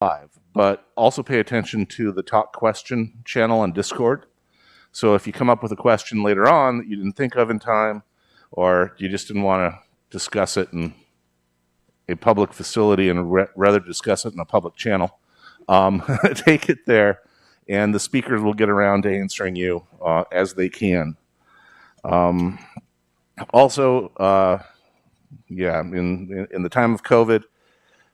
live, but also pay attention to the talk question channel on Discord. So if you come up with a question later on that you didn't think of in time, or you just didn't want to discuss it in a public facility and rather discuss it in a public channel, take it there, and the speakers will get around to answering you as they can. Also, in the time of COVID,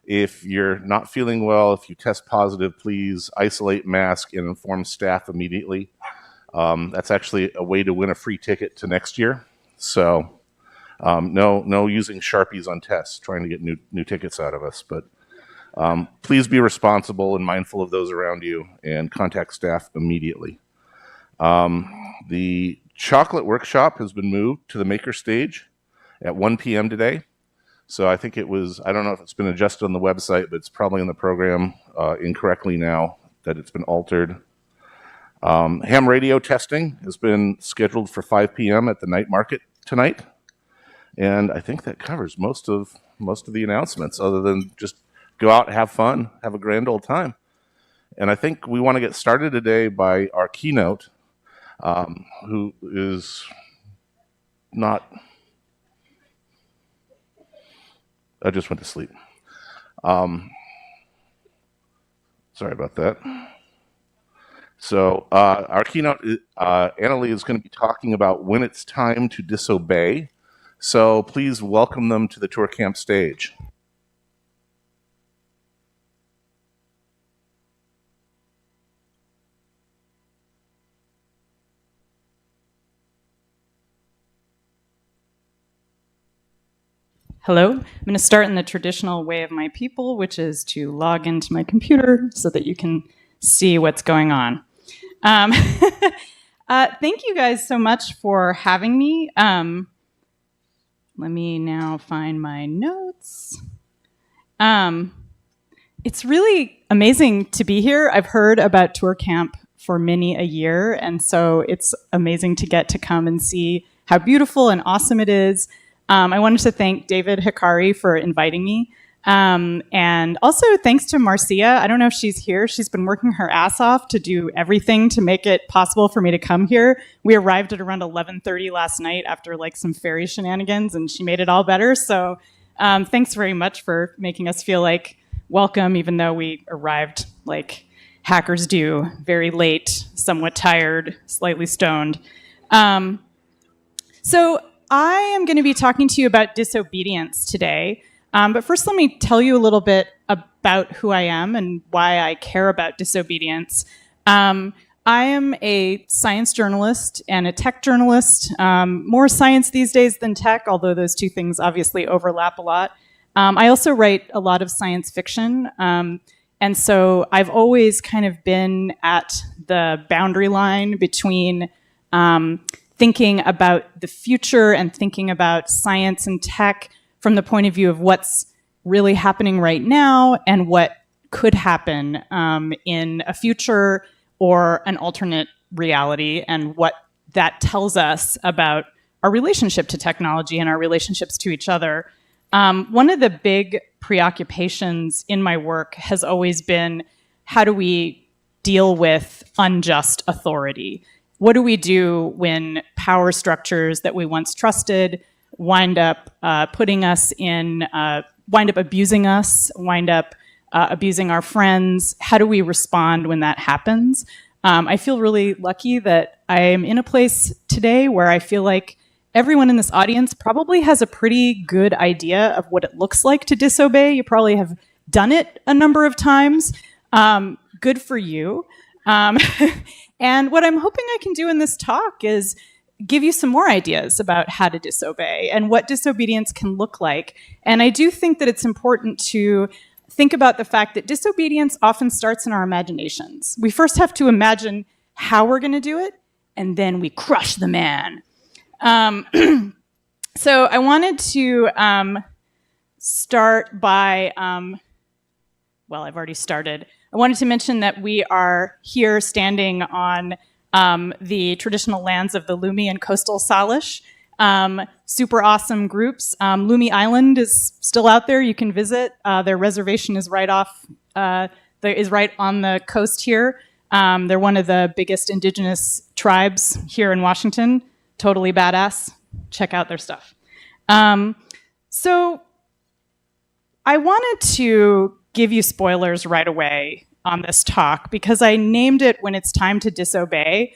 if you're not feeling well, if you test positive, please isolate, mask, and inform staff immediately. That's actually a way to win a free ticket to next year. So no using Sharpies on tests, trying to get new tickets out of us. But please be responsible and mindful of those around you and contact staff immediately. The chocolate workshop has been moved to the maker stage at 1 p.m. today. So I think it was, I don't know if it's been adjusted on the website, but it's probably in the program incorrectly now that it's been altered. Ham radio testing has been scheduled for 5 p.m. at the night market tonight. And I think that covers most of the announcements, other than just go out, have fun, have a grand old time. And I think we want to get started today by our keynote, who is not... I just went to sleep. Sorry about that. So our keynote, Annalie is going to be talking about when it's time to disobey. So please welcome them to the toorcamp stage. Hello. I'm going to start in the traditional way of my people, which is to log into my computer so that you can see what's going on. Thank you guys so much for having me. Let me now find my notes. It's really amazing to be here. I've heard about toorcamp for many a year, and so it's amazing to get to come and see how beautiful and awesome it is. I wanted to thank David Hikari for inviting me. And also thanks to Marcia. I don't know if she's here. She's been working her ass off to do everything to make it possible for me to come here. We arrived at around 11:30 last night after like some ferry shenanigans, and she made it all better. So thanks very much for making us feel like welcome, even though we arrived like hackers do, very late, somewhat tired, slightly stoned. So I am going to be talking to you about disobedience today. But first, let me tell you a little bit about who I am and why I care about disobedience. I am a science journalist and a tech journalist, more science these days than tech, although those two things obviously overlap a lot. I also write a lot of science fiction. And so I've always kind of been at the boundary line between thinking about the future and thinking about science and tech from the point of view of what's really happening right now and what could happen in a future or an alternate reality, and what that tells us about our relationship to technology and our relationships to each other. One of the big preoccupations in my work has always been, how do we deal with unjust authority? What do we do when power structures that we once trusted wind up abusing us, wind up abusing our friends? How do we respond when that happens? I feel really lucky that I am in a place today where I feel like everyone in this audience probably has a pretty good idea of what it looks like to disobey. You probably have done it a number of times. Good for you. And what I'm hoping I can do in this talk is give you some more ideas about how to disobey and what disobedience can look like. And I do think that it's important to think about the fact that disobedience often starts in our imaginations. We first have to imagine how we're going to do it, and then we crush the man. So I wanted to start by, well, I've already started. I wanted to mention that we are here standing on the traditional lands of the Lumi and coastal Salish. Super awesome groups. Lumi Island is still out there. You can visit. Their reservation is right off the is right on the coast here. They're one of the biggest indigenous tribes here in Washington. Totally badass. Check out their stuff. So I wanted to give you spoilers right away on this talk because I named it When It's Time to Disobey,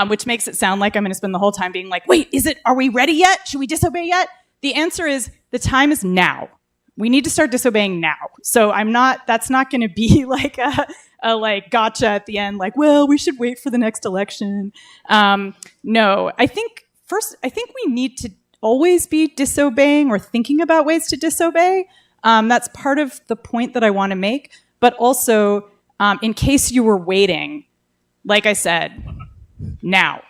which makes it sound like I'm going to spend the whole time being like, wait, are we ready yet? Should we disobey yet? The answer is the time is now. We need to start disobeying now. So that's not going to be like a like gotcha at the end, like, well, we should wait for the next election. No, I think we need to always be disobeying or thinking about ways to disobey. That's part of the point that I want to make. But also, in case you were waiting, like I said, now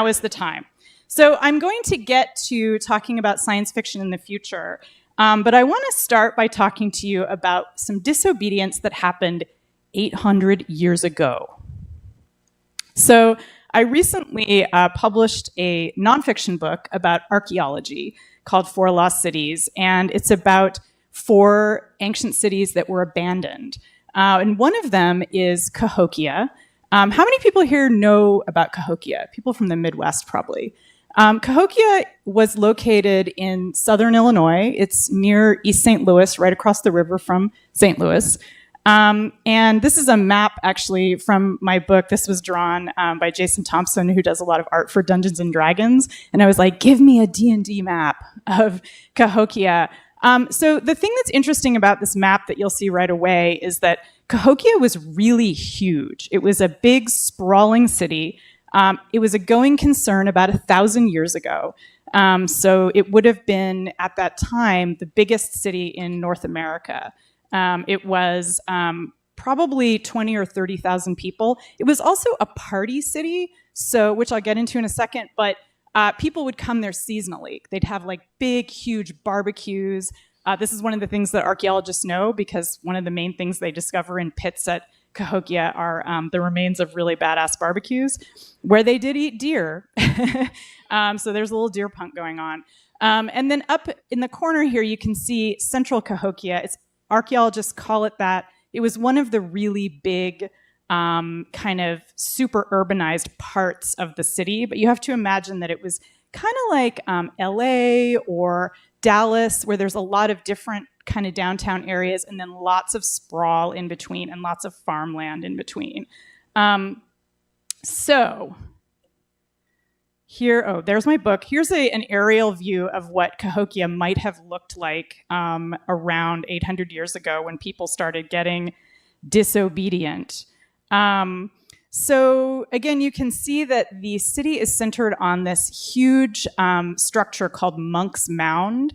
is the time. So I'm going to get to talking about science fiction in the future. But I want to start by talking to you about some disobedience that happened 800 years ago. So I recently published a nonfiction book about archaeology called 4 Lost Cities, and it's about 4 ancient cities that were abandoned. And one of them is Cahokia. How many people here know about Cahokia? People from the Midwest, probably. Cahokia was located in southern Illinois. It's near East St. Louis, right across the river from St. Louis. And this is a map, actually, from my book. This was drawn by Jason Thompson, who does a lot of art for Dungeons & Dragons. And I was like, give me a D&D map of Cahokia. So the thing that's interesting about this map that you'll see right away is that Cahokia was really huge. It was a big, sprawling city. It was a going concern about 1,000 years ago. So it would have been, at that time, the biggest city in North America. It was probably 20 or 30,000 people. It was also a party city, which I'll get into in a second, but people would come there seasonally. They'd have like big, huge barbecues. This is one of the things that archaeologists know, because one of the main things they discover in pits at Cahokia are the remains of really badass barbecues where they did eat deer. So there's a little deer punk going on. And then up in the corner here, you can see central Cahokia. Archaeologists call it that. It was one of the really big kind of super urbanized parts of the city, but you have to imagine that it was kind of like LA or Dallas, where there's a lot of different kind of downtown areas and then lots of sprawl in between and lots of farmland in between. So here, there's my book. Here's an aerial view of what Cahokia might have looked like around 800 years ago when people started getting disobedient. So again, you can see that the city is centered on this huge structure called Monk's Mound,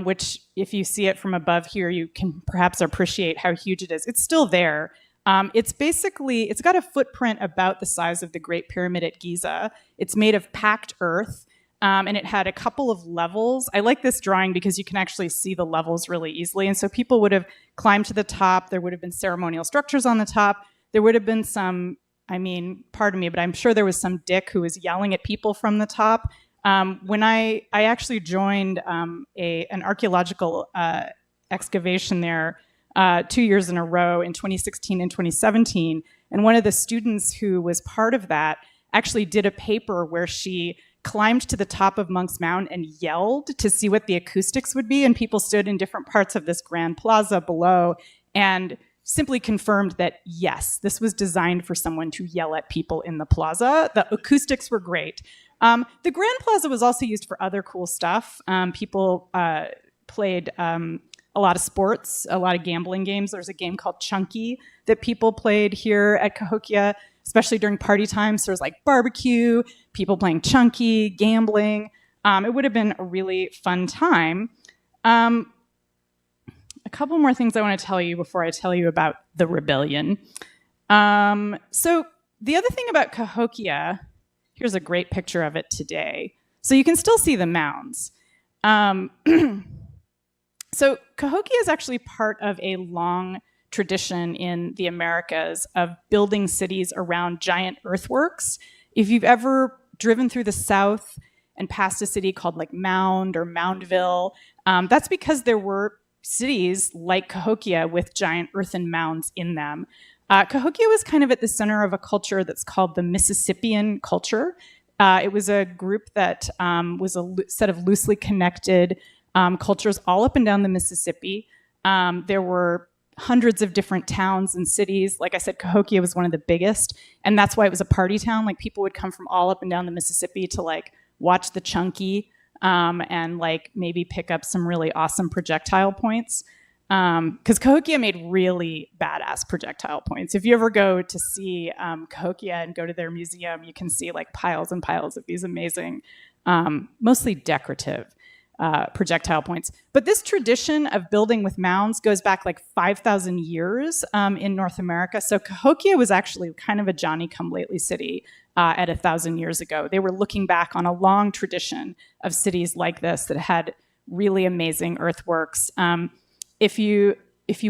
which if you see it from above here, you can perhaps appreciate how huge it is. It's still there. It's got a footprint about the size of the Great Pyramid at Giza. It's made of packed earth, and it had a couple of levels. I like this drawing because you can actually see the levels really easily. And so people would have climbed to the top. There would have been ceremonial structures on the top. There would have been some, pardon me, but I'm sure there was some dick who was yelling at people from the top. When I actually joined an archaeological excavation there 2 years in a row in 2016 and 2017. And one of the students who was part of that actually did a paper where she climbed to the top of Monk's Mound and yelled to see what the acoustics would be. And people stood in different parts of this grand plaza below and simply confirmed that, yes, this was designed for someone to yell at people in the plaza. The acoustics were great. The grand plaza was also used for other cool stuff. People played a lot of sports, a lot of gambling games. There's a game called Chunky that people played here at Cahokia, especially during party times. So there's like barbecue, people playing Chunky, gambling. It would have been a really fun time. A couple more things I want to tell you before I tell you about the rebellion. So the other thing about Cahokia, here's a great picture of it today. So you can still see the mounds. So Cahokia is actually part of a long tradition in the Americas of building cities around giant earthworks. If you've ever driven through the South and passed a city called like Mound or Moundville, that's because there were cities like Cahokia with giant earthen mounds in them. Cahokia was kind of at the center of a culture that's called the Mississippian culture. It was a group that was a set of loosely connected cultures all up and down the Mississippi. There were hundreds of different towns and cities. Like I said, Cahokia was one of the biggest, and that's why it was a party town. Like people would come from all up and down the Mississippi to like watch the Chunky and like maybe pick up some really awesome projectile points. Because Cahokia made really badass projectile points. If you ever go to see Cahokia and go to their museum, you can see like piles and piles of these amazing, mostly decorative projectile points. But this tradition of building with mounds goes back like 5,000 years in North America. So Cahokia was actually kind of a Johnny-come-lately city at 1,000 years ago. They were looking back on a long tradition of cities like this that had really amazing earthworks. If you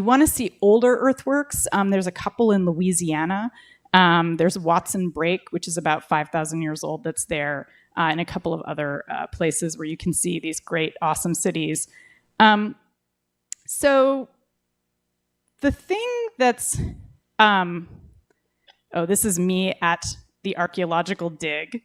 want to see older earthworks, there's a couple in Louisiana. There's Watson Brake, which is about 5,000 years old, that's there, and a couple of other places where you can see these great, awesome cities. So the thing that's, this is me at the archaeological dig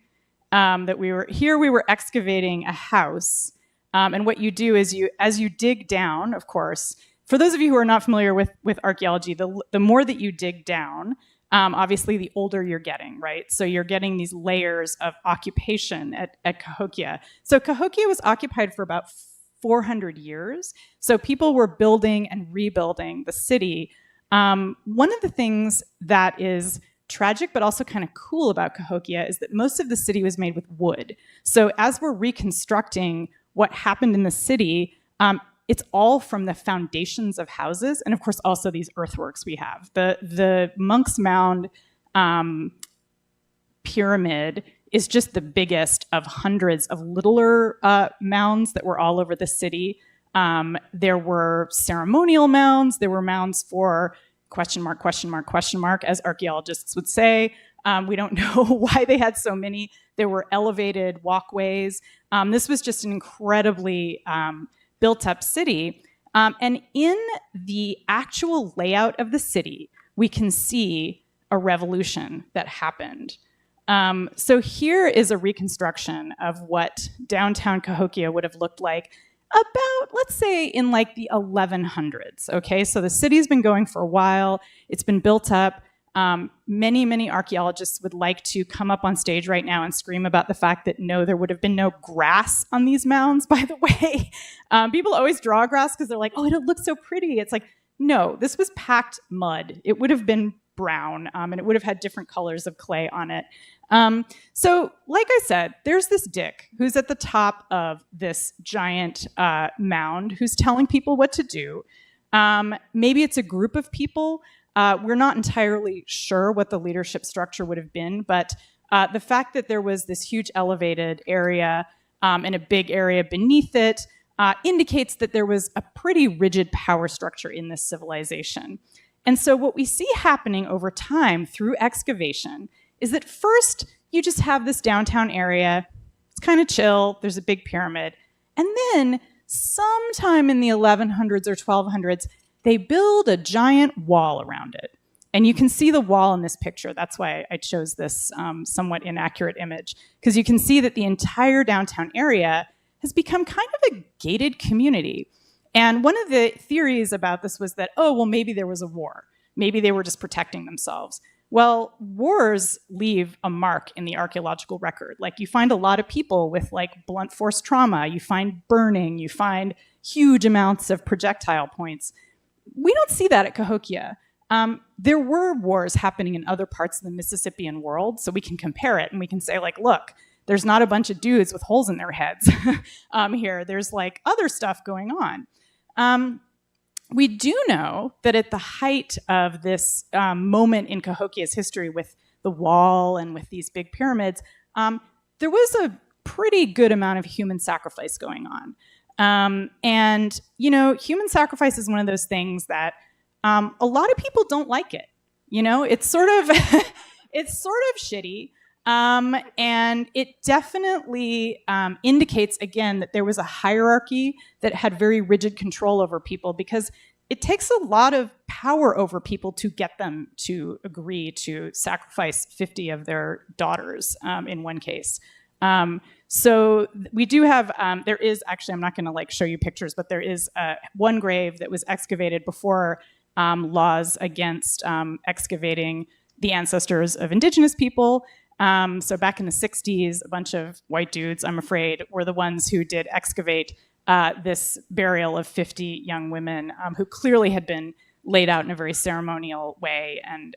that we were excavating a house. And what you do is as you dig down, of course, for those of you who are not familiar with archaeology, the more that you dig down, obviously the older you're getting, right? So you're getting these layers of occupation at Cahokia. So Cahokia was occupied for about 400 years. So people were building and rebuilding the city. One of the things that is tragic but also kind of cool about Cahokia is that most of the city was made with wood. So as we're reconstructing what happened in the city, it's all from the foundations of houses, and of course also these earthworks we have. The Monk's Mound pyramid is just the biggest of hundreds of littler mounds that were all over the city. There were ceremonial mounds. There were mounds for question mark, question mark, question mark, as archaeologists would say. We don't know why they had so many. There were elevated walkways. This was just an incredibly built-up city. And in the actual layout of the city, we can see a revolution that happened. So here is a reconstruction of what downtown Cahokia would have looked like about, let's say, in like the 1100s, okay? So the city's been going for a while. It's been built up. Many archaeologists would like to come up on stage right now and scream about the fact that no, there would have been no grass on these mounds, by the way. People always draw grass because they're like, oh, it looks so pretty. It's like, no, this was packed mud. It would have been brown, and it would have had different colors of clay on it. So, like I said, there's this Dick who's at the top of this giant mound who's telling people what to do. Maybe it's a group of people. We're not entirely sure what the leadership structure would have been, but the fact that there was this huge elevated area and a big area beneath it indicates that there was a pretty rigid power structure in this civilization. And so what we see happening over time through excavation is that first you just have this downtown area. It's kind of chill. There's a big pyramid. And then sometime in the 1100s or 1200s, they build a giant wall around it. And you can see the wall in this picture. That's why I chose this somewhat inaccurate image, because you can see that the entire downtown area has become kind of a gated community. And one of the theories about this was that, oh, well, maybe there was a war. Maybe they were just protecting themselves. Well, wars leave a mark in the archaeological record. Like, you find a lot of people with like blunt force trauma. You find burning. You find huge amounts of projectile points. We don't see that at Cahokia. There were wars happening in other parts of the Mississippian world, so we can compare it and we can say, like, look, there's not a bunch of dudes with holes in their heads here. There's like other stuff going on. We do know that at the height of this moment in Cahokia's history with the wall and with these big pyramids, there was a pretty good amount of human sacrifice going on. And, you know, human sacrifice is one of those things that a lot of people don't like it. You know, it's sort of, it's sort of shitty. And it definitely indicates, again, that there was a hierarchy that had very rigid control over people, because it takes a lot of power over people to get them to agree to sacrifice 50 of their daughters in one case. So we do have, there is actually, I'm not going to like show you pictures, but there is one grave that was excavated before laws against excavating the ancestors of indigenous people. So back in the 60s, a bunch of white dudes, I'm afraid, were the ones who did excavate this burial of 50 young women who clearly had been laid out in a very ceremonial way. And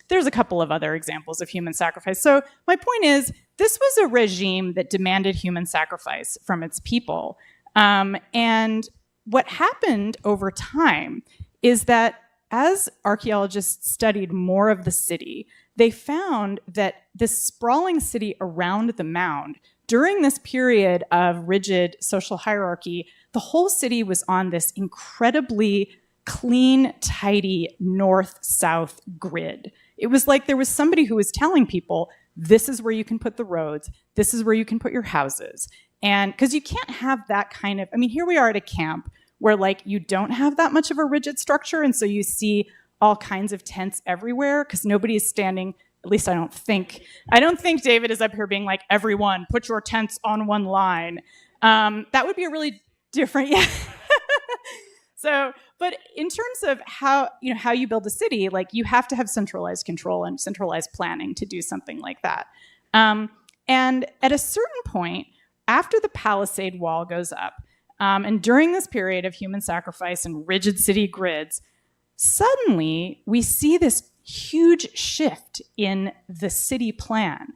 there's a couple of other examples of human sacrifice. So my point is, this was a regime that demanded human sacrifice from its people. And what happened over time is that as archaeologists studied more of the city, they found that this sprawling city around the mound, during this period of rigid social hierarchy, the whole city was on this incredibly clean, tidy north-south grid. It was like there was somebody who was telling people, this is where you can put the roads, this is where you can put your houses. And because you can't have that kind of, I mean, here we are at a camp where like you don't have that much of a rigid structure, and so you see all kinds of tents everywhere because nobody is standing, at least I don't think David is up here being like, everyone, put your tents on one line. That would be a really different, yeah. So, but in terms of how you build a city, like you have to have centralized control and centralized planning to do something like that. And at a certain point, after the palisade wall goes up, and during this period of human sacrifice and rigid city grids, suddenly we see this huge shift in the city plan.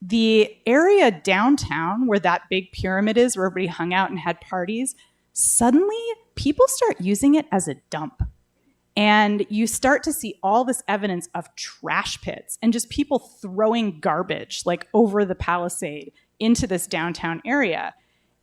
The area downtown where that big pyramid is, where everybody hung out and had parties, suddenly people start using it as a dump. And you start to see all this evidence of trash pits and just people throwing garbage like over the palisade into this downtown area.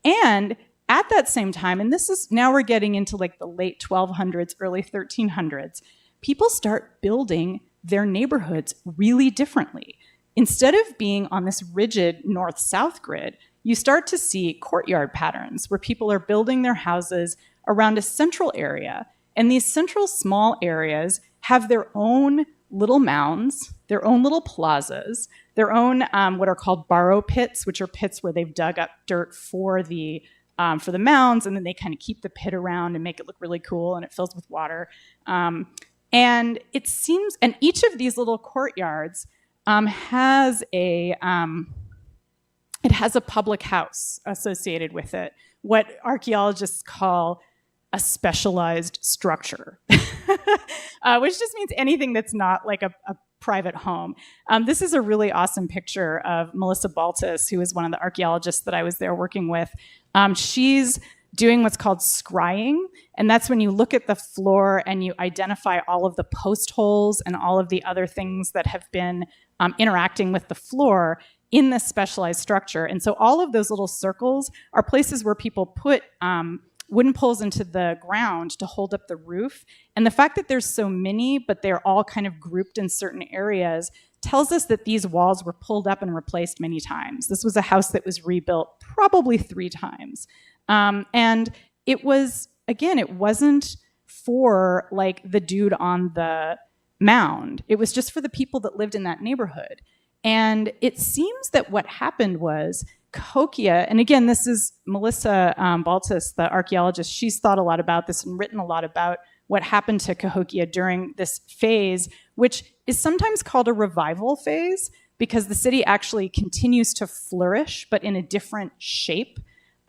And at that same time, and this is, now we're getting into like the late 1200s, early 1300s, people start building their neighborhoods really differently. Instead of being on this rigid north-south grid, you start to see courtyard patterns where people are building their houses around a central area. And these central small areas have their own little mounds, their own little plazas, their own what are called borrow pits, which are pits where they've dug up dirt for the mounds, and then they kind of keep the pit around and make it look really cool, and it fills with water. And it seems, and each of these little courtyards has a public house associated with it, what archaeologists call a specialized structure, which just means anything that's not like a private home. This is a really awesome picture of Melissa Baltus, who is one of the archaeologists that I was there working with. She's doing what's called scrying, and that's when you look at the floor and you identify all of the post holes and all of the other things that have been interacting with the floor in this specialized structure. And so all of those little circles are places where people put wooden poles into the ground to hold up the roof. And the fact that there's so many, but they're all kind of grouped in certain areas, tells us that these walls were pulled up and replaced many times. This was a house that was rebuilt probably 3 times. And it was, again, it wasn't for like the dude on the mound. It was just for the people that lived in that neighborhood. And it seems that what happened was Cahokia, and again, this is Melissa Baltus, the archaeologist, she's thought a lot about this and written a lot about what happened to Cahokia during this phase, which is sometimes called a revival phase because the city actually continues to flourish, but in a different shape.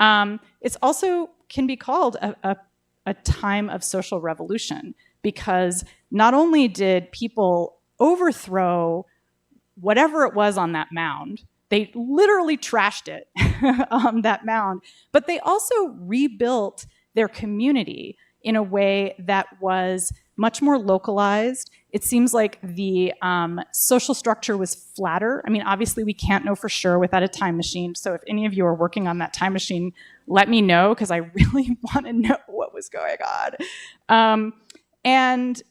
It's also can be called a time of social revolution because not only did people overthrow whatever it was on that mound, they literally trashed it, that mound, but they also rebuilt their community in a way that was much more localized. It seems like the social structure was flatter. I mean, obviously we can't know for sure without a time machine. So if any of you are working on that time machine, let me know because I really want to know what was going on. And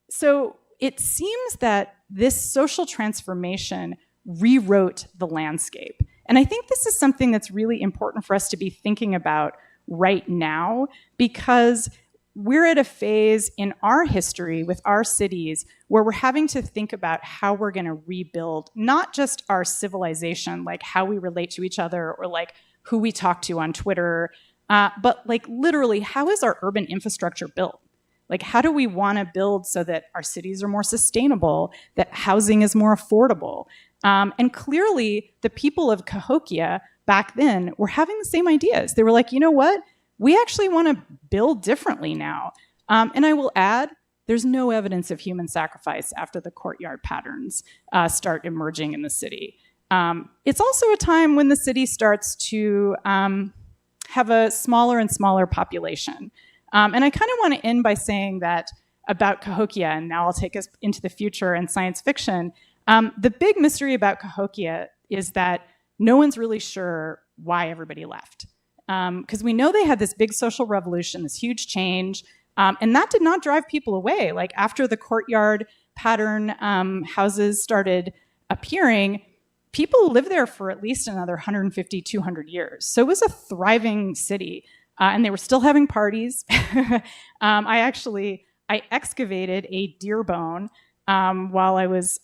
so it seems that this social transformation rewrote the landscape. And I think this is something that's really important for us to be thinking about right now because we're at a phase in our history with our cities where we're having to think about how we're going to rebuild not just our civilization, like how we relate to each other or like who we talk to on Twitter, but like literally, how is our urban infrastructure built? Like, how do we want to build so that our cities are more sustainable, that housing is more affordable? And clearly, the people of Cahokia back then were having the same ideas. They were like, you know what? We actually want to build differently now. And I will add, there's no evidence of human sacrifice after the courtyard patterns start emerging in the city. It's also a time when the city starts to have a smaller and smaller population. And I kind of want to end by saying that about Cahokia, and now I'll take us into the future and science fiction. The big mystery about Cahokia is that no one's really sure why everybody left. Because we know they had this big social revolution, this huge change, and that did not drive people away. Like after the courtyard pattern houses started appearing, people lived there for at least another 150, 200 years. So it was a thriving city. And they were still having parties. I excavated a deer bone while I was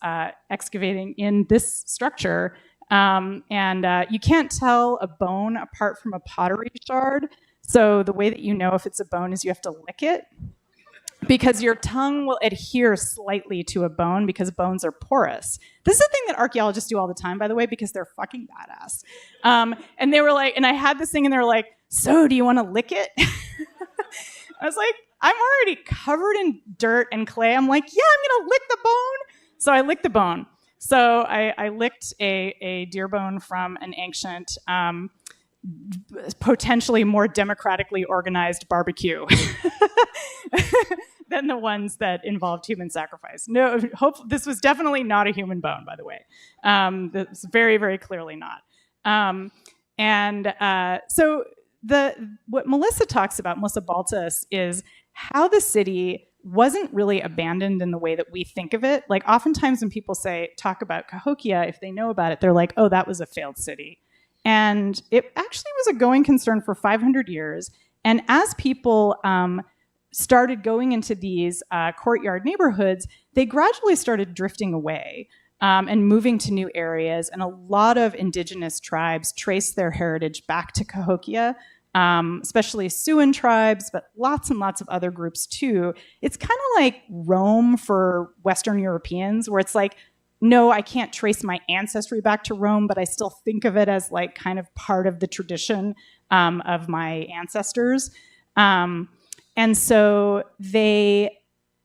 excavating in this structure. And you can't tell a bone apart from a pottery shard. So the way that you know if it's a bone is you have to lick it, because your tongue will adhere slightly to a bone because bones are porous. This is a thing that archaeologists do all the time, by the way, because they're fucking badass. And they were like, and I had this thing and they were like, so do you want to lick it? I was like, I'm already covered in dirt and clay. I'm like, yeah, I'm going to lick the bone. So I licked the bone. So I licked a deer bone from an ancient, potentially more democratically organized barbecue than the ones that involved human sacrifice. No, this was definitely not a human bone, by the way. This was very, very clearly not. So what Melissa talks about, Melissa Baltus, is how the city wasn't really abandoned in the way that we think of it. Like oftentimes when people talk about Cahokia, if they know about it, they're like, oh, that was a failed city. And it actually was a going concern for 500 years. And as people started going into these courtyard neighborhoods, they gradually started drifting away and moving to new areas. And a lot of indigenous tribes traced their heritage back to Cahokia, especially Siouan tribes, but lots and lots of other groups too. It's kind of like Rome for Western Europeans, where it's like, no, I can't trace my ancestry back to Rome, but I still think of it as like kind of part of the tradition of my ancestors. And so they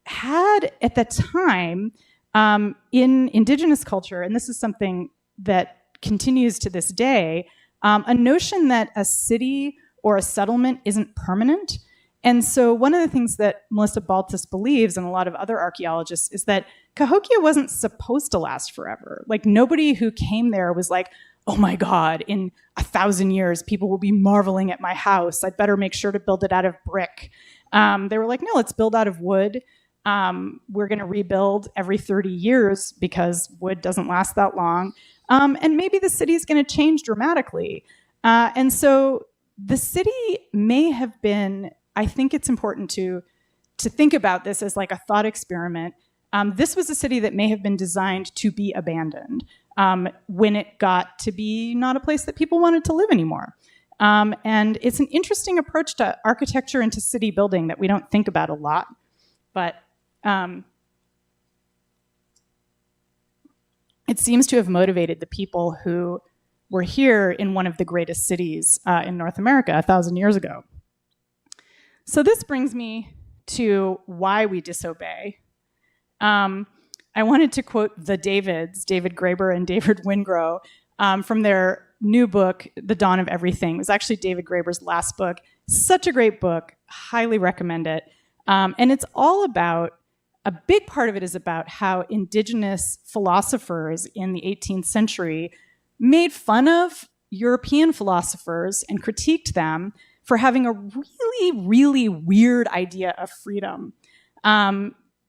had at the time in indigenous culture, and this is something that continues to this day, a notion that a city or a settlement isn't permanent. And so one of the things that Melissa Baltus believes, and a lot of other archaeologists, is that Cahokia wasn't supposed to last forever. Like nobody who came there was like, oh my God, in 1,000 years, people will be marveling at my house. I'd better make sure to build it out of brick. They were like, no, let's build out of wood. We're going to rebuild every 30 years because wood doesn't last that long. And maybe the city is going to change dramatically. And so the city may have been, I think it's important to think about this as like a thought experiment. This was a city that may have been designed to be abandoned when it got to be not a place that people wanted to live anymore. And it's an interesting approach to architecture and to city building that we don't think about a lot. But it seems to have motivated the people who were here in one of the greatest cities in North America 1,000 years ago. So this brings me to why we disobey. I wanted to quote the Davids, David Graeber and David Wingrove, from their new book, The Dawn of Everything. It was actually David Graeber's last book. Such a great book. Highly recommend it. And it's all about, a big part of it is about how indigenous philosophers in the 18th century made fun of European philosophers and critiqued them for having a really, really weird idea of freedom.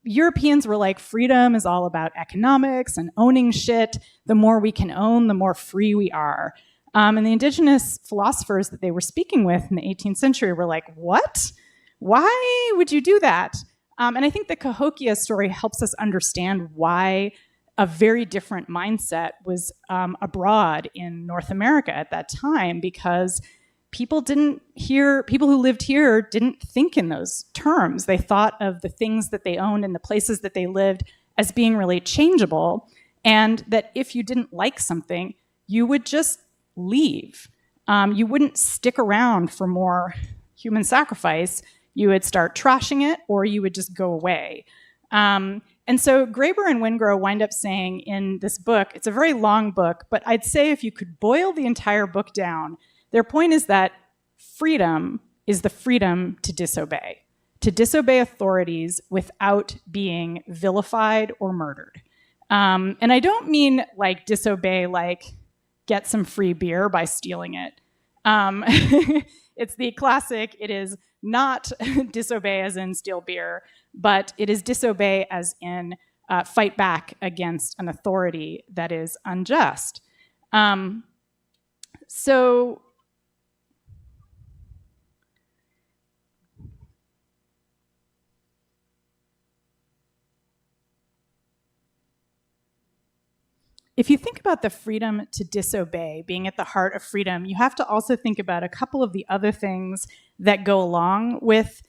Europeans were like, freedom is all about economics and owning shit. The more we can own, the more free we are. And the indigenous philosophers that they were speaking with in the 18th century were like, what? Why would you do that? And I think the Cahokia story helps us understand why a very different mindset was abroad in North America at that time, because people who lived here didn't think in those terms. They thought of the things that they owned and the places that they lived as being really changeable, and that if you didn't like something, you would just leave. You wouldn't stick around for more human sacrifice. You would start trashing it, or you would just go away. And so Graeber and Wingrove wind up saying in this book, it's a very long book, but I'd say if you could boil the entire book down, their point is that freedom is the freedom to disobey authorities without being vilified or murdered. And I don't mean like disobey, like get some free beer by stealing it. It's the classic, it is not disobey as in steal beer, but it is disobey as in fight back against an authority that is unjust. So if you think about the freedom to disobey being at the heart of freedom, you have to also think about a couple of the other things that go along with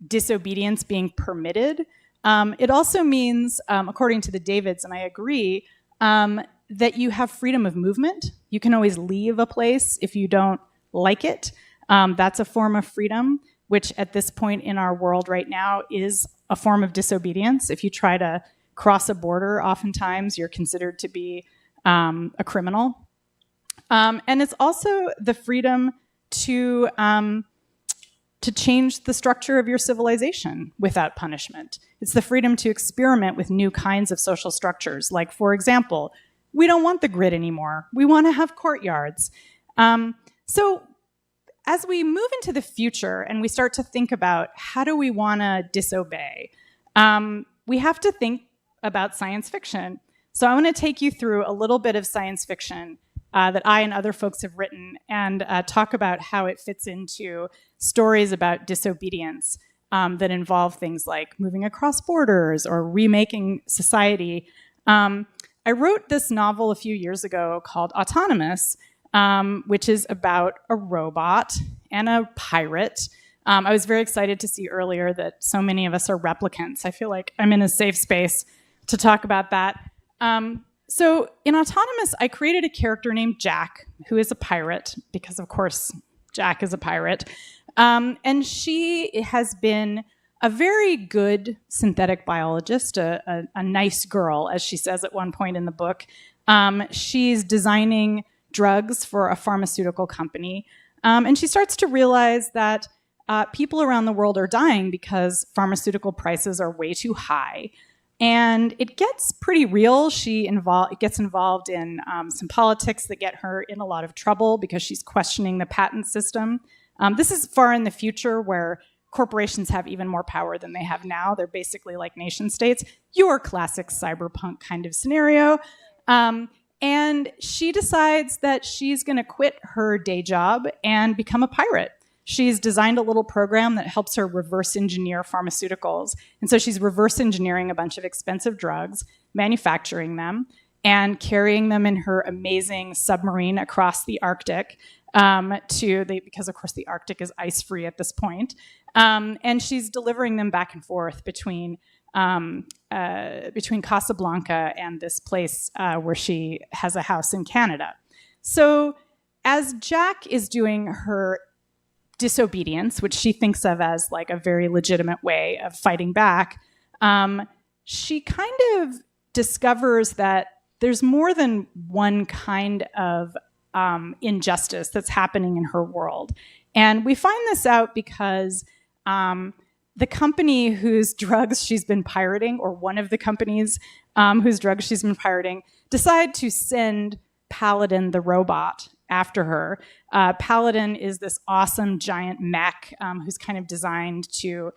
disobedience being permitted. It also means, according to the Davids, and I agree, that you have freedom of movement. You can always leave a place if you don't like it. That's a form of freedom, which at this point in our world right now is a form of disobedience. If you try to cross a border, oftentimes you're considered to be a criminal. And it's also the freedom to change the structure of your civilization without punishment. It's the freedom to experiment with new kinds of social structures. Like, for example, we don't want the grid anymore. We want to have courtyards. So as we move into the future and we start to think about how do we want to disobey, we have to think about science fiction. So I want to take you through a little bit of science fiction that I and other folks have written and talk about how it fits into stories about disobedience that involve things like moving across borders or remaking society. I wrote this novel a few years ago called Autonomous, which is about a robot and a pirate. I was very excited to see earlier that so many of us are replicants. I feel like I'm in a safe space to talk about that. So in Autonomous, I created a character named Jack, who is a pirate, because of course Jack is a pirate. And she has been a very good synthetic biologist, a nice girl, as she says at one point in the book. She's designing drugs for a pharmaceutical company. And she starts to realize that people around the world are dying because pharmaceutical prices are way too high. And it gets pretty real. It gets involved in some politics that get her in a lot of trouble because she's questioning the patent system. This is far in the future where corporations have even more power than they have now. They're basically like nation states. Your classic cyberpunk kind of scenario. And she decides that she's going to quit her day job and become a pirate. She's designed a little program that helps her reverse engineer pharmaceuticals. And so she's reverse engineering a bunch of expensive drugs, manufacturing them, and carrying them in her amazing submarine across the Arctic because of course the Arctic is ice-free at this point. And she's delivering them back and forth between Casablanca and this place where she has a house in Canada. So as Jack is doing her disobedience, which she thinks of as like a very legitimate way of fighting back, she kind of discovers that there's more than one kind of injustice that's happening in her world. And we find this out because the company whose drugs she's been pirating, or one of the companies whose drugs she's been pirating, decide to send Paladin the robot after her. Paladin is this awesome giant mech who's kind of designed to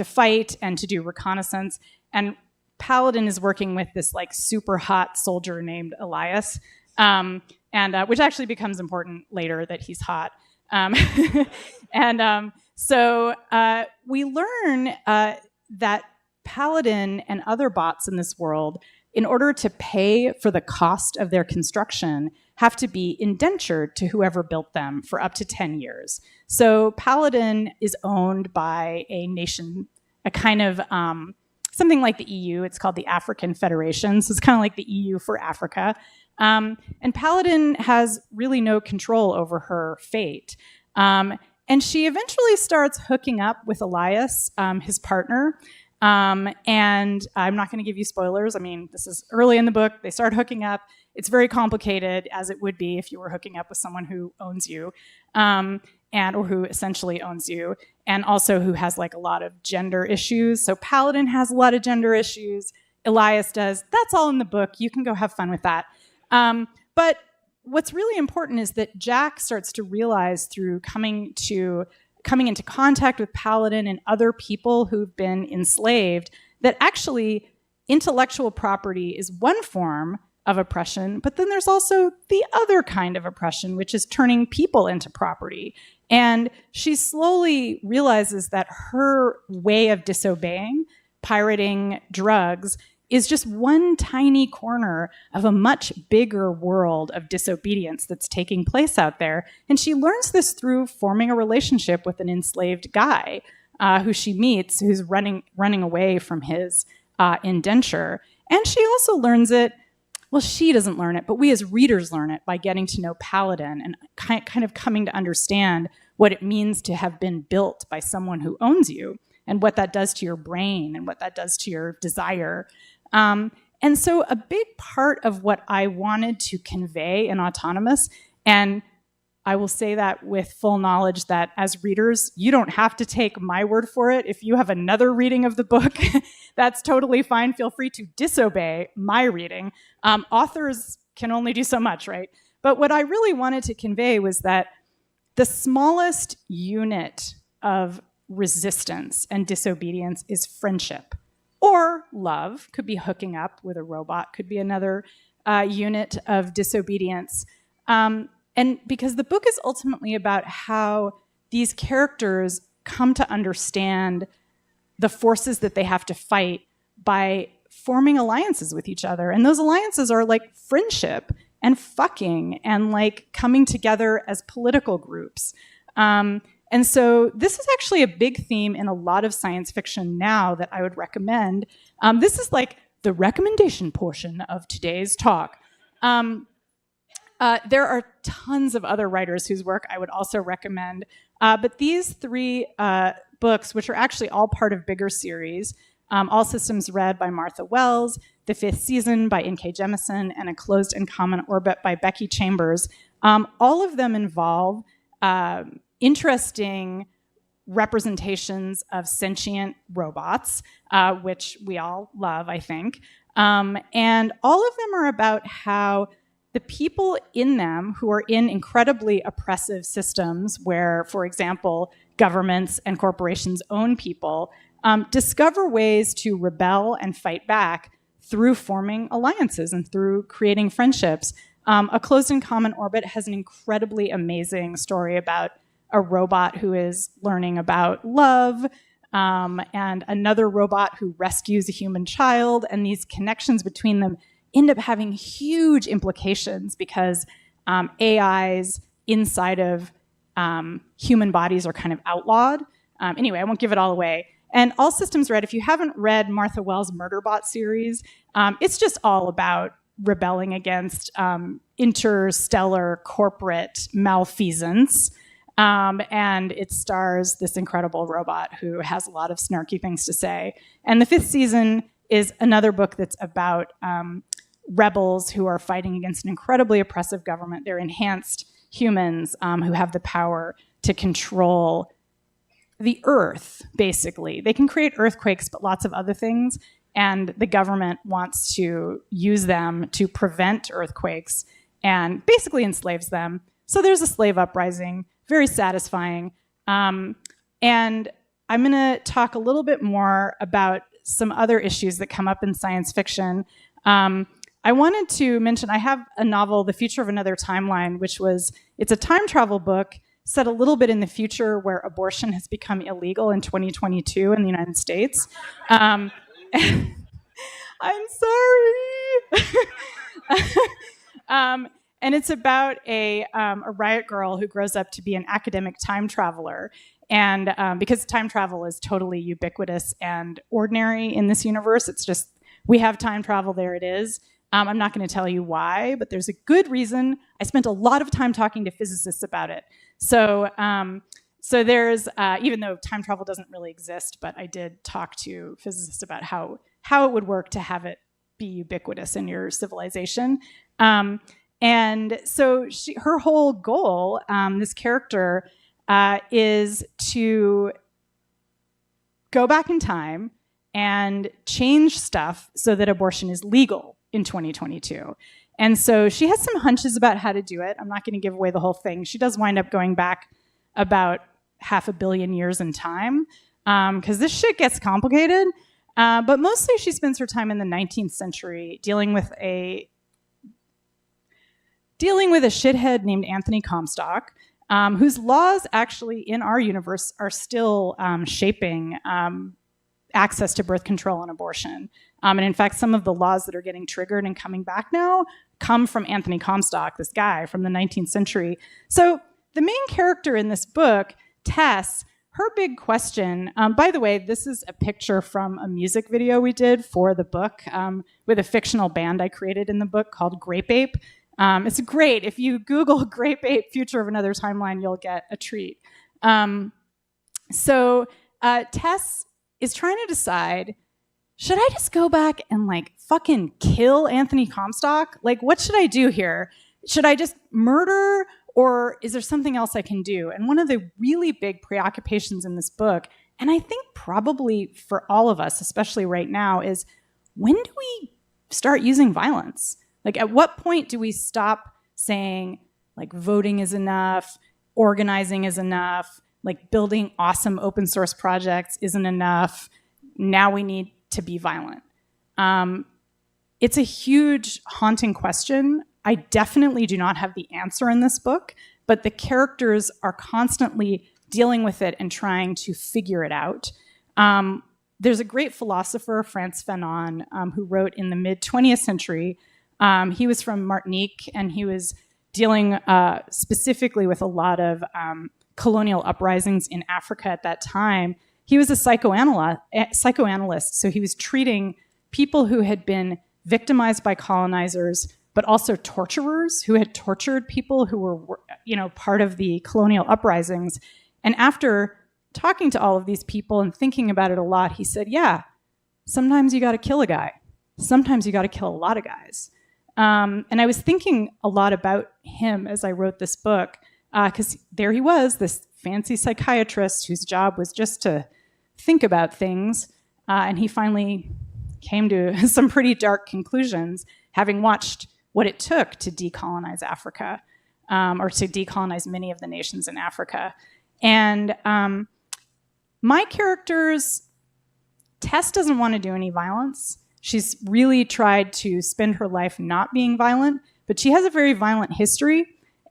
fight and to do reconnaissance. And Paladin is working with this like super hot soldier named Elias, and which actually becomes important later that he's hot. So we learn that Paladin and other bots in this world, in order to pay for the cost of their construction, have to be indentured to whoever built them for up to 10 years. So Paladin is owned by a nation, a kind of something like the EU. It's called the African Federation. So it's kind of like the EU for Africa. And Paladin has really no control over her fate. And she eventually starts hooking up with Elias, his partner. And I'm not going to give you spoilers. I mean, this is early in the book. They start hooking up. It's very complicated, as it would be if you were hooking up with someone who owns you, or who essentially owns you, and also who has like a lot of gender issues. So Paladin has a lot of gender issues. Elias does. That's all in the book. You can go have fun with that. But what's really important is that Jack starts to realize through coming into contact with Paladin and other people who've been enslaved that actually intellectual property is one form of oppression, but then there's also the other kind of oppression, which is turning people into property. And she slowly realizes that her way of disobeying, pirating drugs, is just one tiny corner of a much bigger world of disobedience that's taking place out there. And she learns this through forming a relationship with an enslaved guy who she meets, who's running away from his indenture. And she also learns it, well, she doesn't learn it, but we as readers learn it by getting to know Paladin and kind of coming to understand what it means to have been built by someone who owns you, and what that does to your brain and what that does to your desire. And so a big part of what I wanted to convey in Autonomous, and I will say that with full knowledge that as readers, you don't have to take my word for it. If you have another reading of the book, that's totally fine. Feel free to disobey my reading. Authors can only do so much, right? But what I really wanted to convey was that the smallest unit of resistance and disobedience is friendship. Or love, could be hooking up with a robot, could be another unit of disobedience. And because the book is ultimately about how these characters come to understand the forces that they have to fight by forming alliances with each other. And those alliances are like friendship and fucking and like coming together as political groups. And so this is actually a big theme in a lot of science fiction now that I would recommend. This is like the recommendation portion of today's talk. There are tons of other writers whose work I would also recommend. But these three books, which are actually all part of bigger series, All Systems Red by Martha Wells, The Fifth Season by N.K. Jemisin, and A Closed and Common Orbit by Becky Chambers, all of them involve interesting representations of sentient robots, which we all love, I think. And all of them are about how the people in them who are in incredibly oppressive systems where, for example, governments and corporations own people, discover ways to rebel and fight back through forming alliances and through creating friendships. A Closed and Common Orbit has an incredibly amazing story about a robot who is learning about love, and another robot who rescues a human child, and these connections between them end up having huge implications because AIs inside of human bodies are kind of outlawed. Anyway, I won't give it all away. And All Systems Red, if you haven't read Martha Wells' Murderbot series, it's just all about rebelling against interstellar corporate malfeasance. And it stars this incredible robot who has a lot of snarky things to say. And The Fifth Season is another book that's about rebels who are fighting against an incredibly oppressive government. They're enhanced humans who have the power to control the earth, basically. They can create earthquakes, but lots of other things. And the government wants to use them to prevent earthquakes and basically enslaves them. So there's a slave uprising, very satisfying. And I'm going to talk a little bit more about some other issues that come up in science fiction. I wanted to mention, I have a novel, The Future of Another Timeline, it's a time travel book set a little bit in the future where abortion has become illegal in 2022 in the United States. I'm sorry. And it's about a riot girl who grows up to be an academic time traveler. And because time travel is totally ubiquitous and ordinary in this universe, it's just, we have time travel, there it is. I'm not going to tell you why, but there's a good reason. I spent a lot of time talking to physicists about it. So there's, even though time travel doesn't really exist, but I did talk to physicists about how it would work to have it be ubiquitous in your civilization. And so her whole goal, this character, is to go back in time and change stuff so that abortion is legal in 2022. And so she has some hunches about how to do it. I'm not going to give away the whole thing. She does wind up going back about 500 million years in time, because this shit gets complicated. But mostly she spends her time in the 19th century dealing with a shithead named Anthony Comstock, whose laws actually in our universe are still shaping access to birth control and abortion. And in fact, some of the laws that are getting triggered and coming back now come from Anthony Comstock, this guy from the 19th century. So the main character in this book, Tess, her big question, by the way, this is a picture from a music video we did for the book with a fictional band I created in the book called Grape Ape. It's great. If you Google Grape Ape Future of Another Timeline, you'll get a treat. So Tess is trying to decide, should I just go back and like fucking kill Anthony Comstock? Like, what should I do here? Should I just murder, or is there something else I can do? And one of the really big preoccupations in this book, and I think probably for all of us, especially right now, is when do we start using violence? Like, at what point do we stop saying, like, voting is enough, organizing is enough, like, building awesome open source projects isn't enough, now we need to be violent? It's a huge, haunting question. I definitely do not have the answer in this book, but the characters are constantly dealing with it and trying to figure it out. There's a great philosopher, Frantz Fanon, who wrote in the mid-20th century. He was from Martinique, and he was dealing specifically with a lot of colonial uprisings in Africa at that time. He was a psychoanalyst, so he was treating people who had been victimized by colonizers, but also torturers who had tortured people who were, part of the colonial uprisings. And after talking to all of these people and thinking about it a lot, he said, yeah, sometimes you got to kill a guy. Sometimes you got to kill a lot of guys. And I was thinking a lot about him as I wrote this book, because there he was, this fancy psychiatrist whose job was just to think about things. And he finally came to some pretty dark conclusions, having watched what it took to decolonize Africa, or to decolonize many of the nations in Africa. And my character's, Tess doesn't want to do any violence. She's really tried to spend her life not being violent, but she has a very violent history.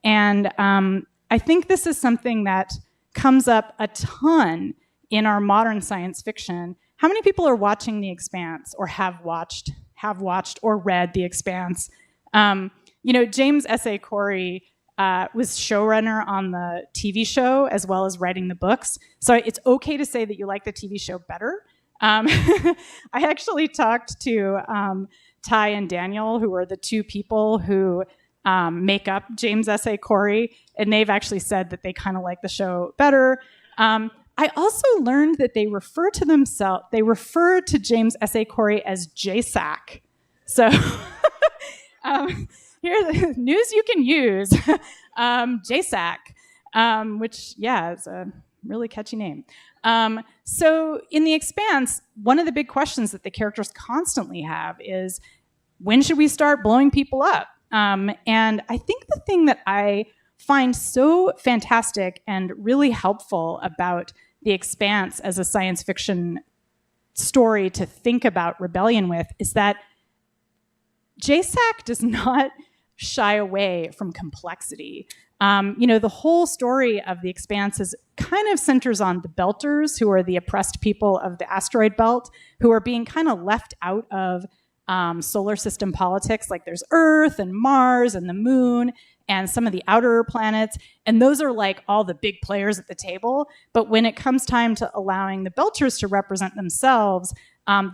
And I think this is something that comes up a ton in our modern science fiction. How many people are watching The Expanse, or have watched or read The Expanse? James S.A. Corey was showrunner on the TV show as well as writing the books. So it's okay to say that you like the TV show better. I actually talked to Ty and Daniel, who are the two people who make up James S.A. Corey, and they've actually said that they kind of like the show better. I also learned that they refer to James S.A. Corey as JSAC. So here's the news you can use, JSAC, which, yeah, is a really catchy name. So in The Expanse, one of the big questions that the characters constantly have is, when should we start blowing people up? And I think the thing that I find so fantastic and really helpful about The Expanse as a science fiction story to think about rebellion with is that JSAC does not shy away from complexity. The whole story of The Expanse is kind of centers on the Belters, who are the oppressed people of the asteroid belt, who are being kind of left out of solar system politics. Like there's Earth and Mars and the Moon and some of the outer planets, and those are like all the big players at the table. But when it comes time to allowing the Belters to represent themselves,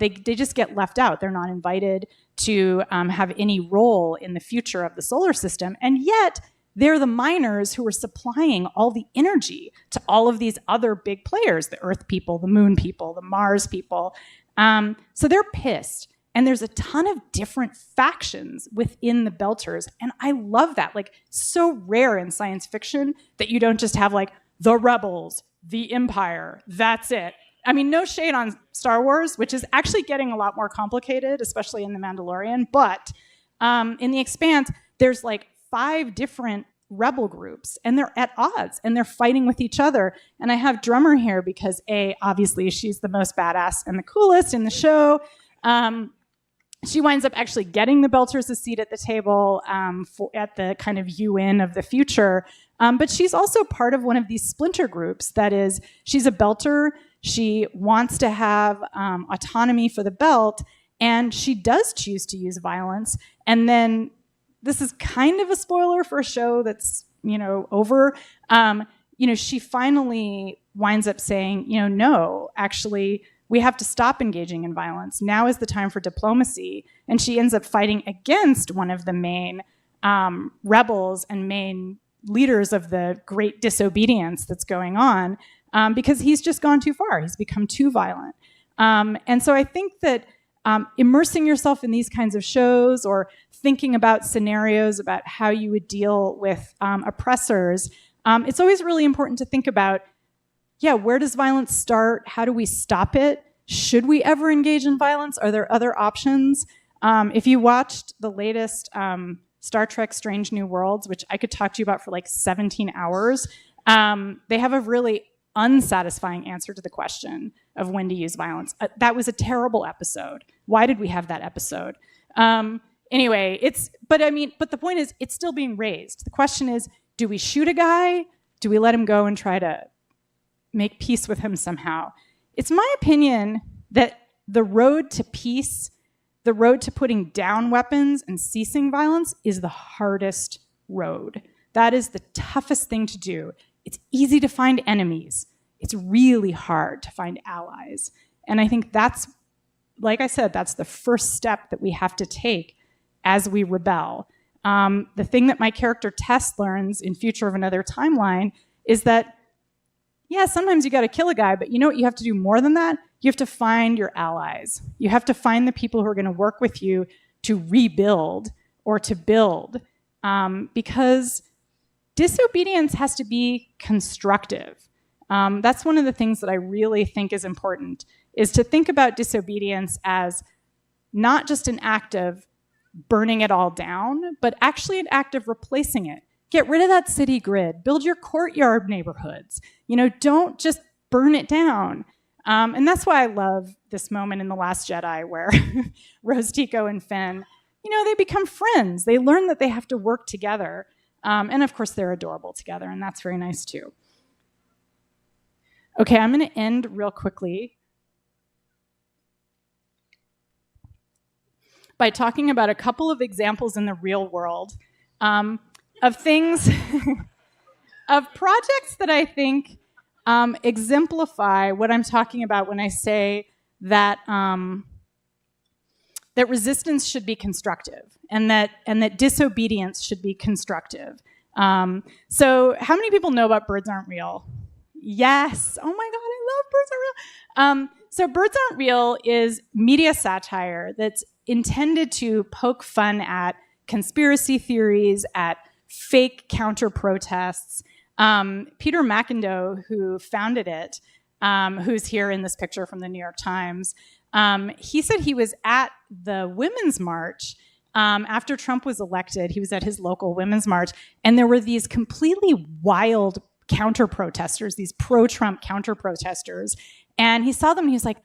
they just get left out. They're not invited to have any role in the future of the solar system, and yet they're the miners who are supplying all the energy to all of these other big players, the Earth people, the Moon people, the Mars people. So they're pissed. And there's a ton of different factions within the Belters. And I love that. Like, so rare in science fiction that you don't just have like the rebels, the Empire, that's it. I mean, no shade on Star Wars, which is actually getting a lot more complicated, especially in The Mandalorian. But in The Expanse, there's like 5 different rebel groups, and they're at odds, and they're fighting with each other. And I have Drummer here because obviously she's the most badass and the coolest in the show. She winds up actually getting the Belters a seat at the table at the kind of UN of the future. But she's also part of one of these splinter groups. That is, she's a Belter. She wants to have autonomy for the Belt, and she does choose to use violence. And then, this is kind of a spoiler for a show that's, over. She finally winds up saying, no, actually, we have to stop engaging in violence. Now is the time for diplomacy. And she ends up fighting against one of the main rebels and main leaders of the great disobedience that's going on, because he's just gone too far. He's become too violent. And so I think that immersing yourself in these kinds of shows, or thinking about scenarios about how you would deal with oppressors, it's always really important to think about, where does violence start? How do we stop it? Should we ever engage in violence? Are there other options? If you watched the latest Star Trek Strange New Worlds, which I could talk to you about for like 17 hours, they have a really unsatisfying answer to the question of when to use violence. That was a terrible episode. Why did we have that episode? Anyway, but the point is, it's still being raised. The question is, do we shoot a guy? Do we let him go and try to make peace with him somehow? It's my opinion that the road to peace, the road to putting down weapons and ceasing violence, is the hardest road. That is the toughest thing to do. It's easy to find enemies. It's really hard to find allies. And I think that's, like I said, that's the first step that we have to take as we rebel. The thing that my character Tess learns in Future of Another Timeline is that, sometimes you got to kill a guy, but you know what you have to do more than that? You have to find your allies. You have to find the people who are going to work with you to rebuild or to build, because disobedience has to be constructive. That's one of the things that I really think is important, is to think about disobedience as not just an act of burning it all down, but actually an act of replacing it. Get rid of that city grid. Build your courtyard neighborhoods. Don't just burn it down. And that's why I love this moment in The Last Jedi where Rose Tico and Finn, they become friends. They learn that they have to work together. And of course, they're adorable together, and that's very nice too. Okay, I'm going to end real quickly by talking about a couple of examples in the real world of things, of projects that I think exemplify what I'm talking about when I say that that resistance should be constructive, and that disobedience should be constructive. So how many people know about Birds Aren't Real? Yes. Oh my God, I love Birds Aren't Real. So Birds Aren't Real is media satire that's intended to poke fun at conspiracy theories, at fake counter protests. Peter McIndoe, who founded it, who's here in this picture from the New York Times, he said he was at the Women's March after Trump was elected. He was at his local Women's March, and there were these completely wild counter-protesters, these pro-Trump counter-protesters, and he saw them and he was like,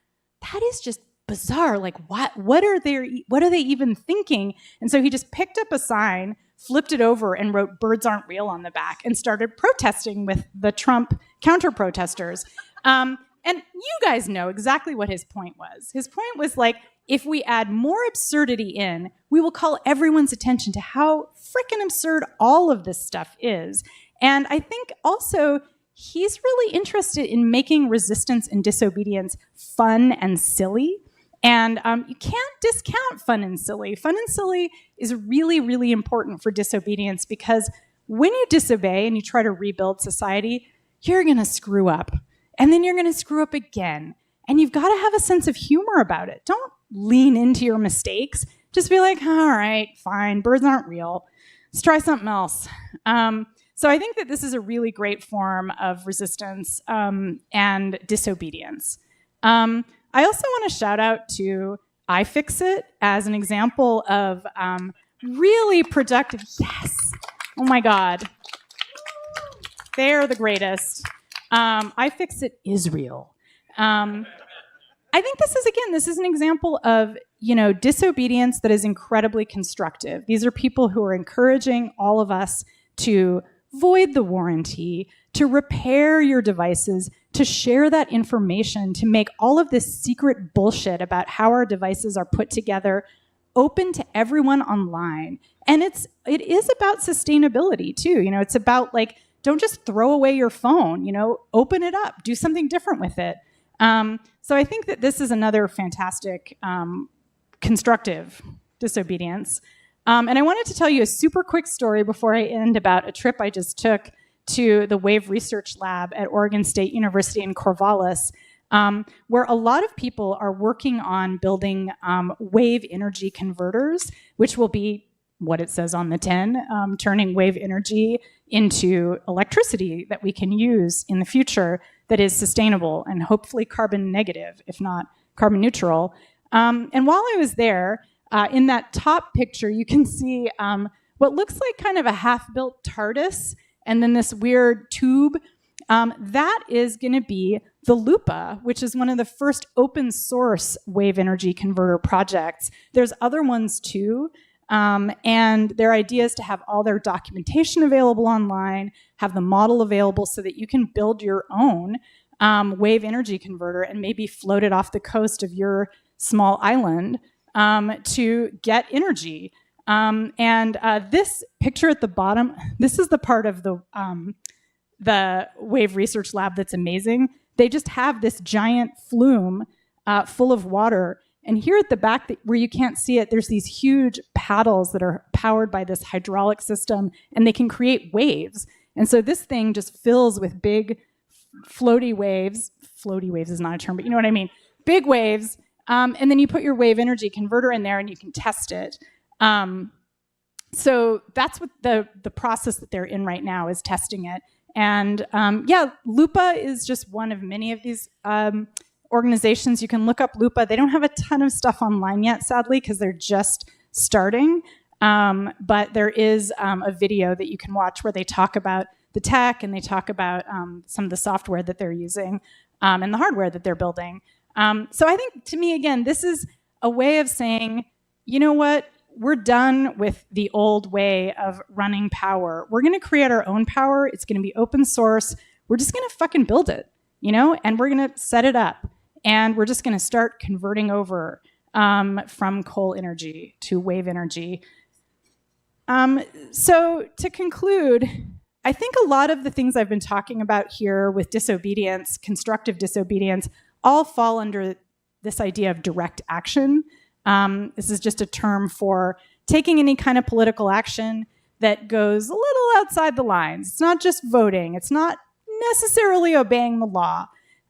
that is just bizarre. Like, what are they even thinking? And so he just picked up a sign, flipped it over and wrote "Birds aren't real" on the back and started protesting with the Trump counter-protesters. And you guys know exactly what his point was. His point was like, if we add more absurdity in, we will call everyone's attention to how freaking absurd all of this stuff is. And I think also he's really interested in making resistance and disobedience fun and silly. And you can't discount fun and silly. Fun and silly is really, really important for disobedience, because when you disobey and you try to rebuild society, you're going to screw up. And then you're going to screw up again. And you've got to have a sense of humor about it. Don't lean into your mistakes. Just be like, all right, fine, birds aren't real. Let's try something else. So I think that this is a really great form of resistance and disobedience. I also want to shout out to iFixit as an example of really productive. Yes. Oh my God. They're the greatest. iFixit Israel. I think this is an example of, disobedience that is incredibly constructive. These are people who are encouraging all of us to void the warranty, to repair your devices, to share that information, to make all of this secret bullshit about how our devices are put together open to everyone online. And it is about sustainability too. It's about like, don't just throw away your phone, open it up, do something different with it. So I think that this is another fantastic constructive disobedience. And I wanted to tell you a super quick story before I end about a trip I just took to the Wave Research Lab at Oregon State University in Corvallis, where a lot of people are working on building wave energy converters, which will be what it says on the tin, turning wave energy into electricity that we can use in the future that is sustainable and hopefully carbon negative, if not carbon neutral. And while I was there, in that top picture, you can see what looks like kind of a half-built TARDIS and then this weird tube. That is going to be the LUPA, which is one of the first open source wave energy converter projects. There's other ones too. And their idea is to have all their documentation available online, have the model available so that you can build your own wave energy converter and maybe float it off the coast of your small island to get energy. And this picture at the bottom, this is the part of the Wave Research Lab that's amazing. They just have this giant flume full of water. And here at the back, where you can't see it, there's these huge paddles that are powered by this hydraulic system, and they can create waves. And so this thing just fills with big floaty waves. Floaty waves is not a term, but you know what I mean. Big waves. And then you put your wave energy converter in there and you can test it. So that's what the process that they're in right now is, testing it. And LUPA is just one of many of these organizations. You can look up LUPA. They don't have a ton of stuff online yet, sadly, because they're just starting. But there is a video that you can watch where they talk about the tech and they talk about some of the software that they're using and the hardware that they're building. So I think, to me, again, this is a way of saying, you know what? We're done with the old way of running power. We're going to create our own power. It's going to be open source. We're just going to fucking build it, and we're going to set it up. And we're just going to start converting over from coal energy to wave energy. So to conclude, I think a lot of the things I've been talking about here with disobedience, constructive disobedience, all fall under this idea of direct action. This is just a term for taking any kind of political action that goes a little outside the lines. It's not just voting. It's not necessarily obeying the law.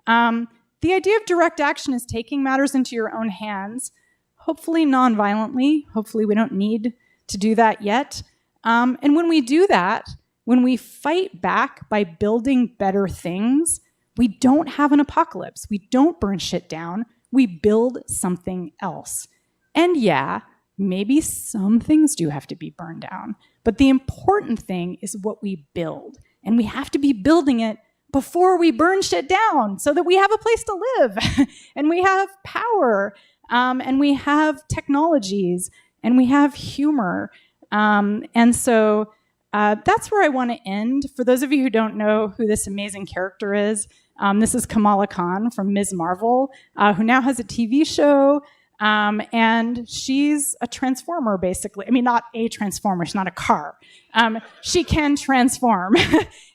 The idea of direct action is taking matters into your own hands, hopefully non-violently. Hopefully we don't need to do that yet. And when we do that, when we fight back by building better things, we don't have an apocalypse. We don't burn shit down. We build something else. And yeah, maybe some things do have to be burned down. But the important thing is what we build. And we have to be building it before we burn shit down so that we have a place to live and we have power and we have technologies and we have humor. And so that's where I want to end. For those of you who don't know who this amazing character is, this is Kamala Khan from Ms. Marvel, who now has a TV show. And she's a transformer, basically. I mean, not a transformer. She's not a car. She can transform.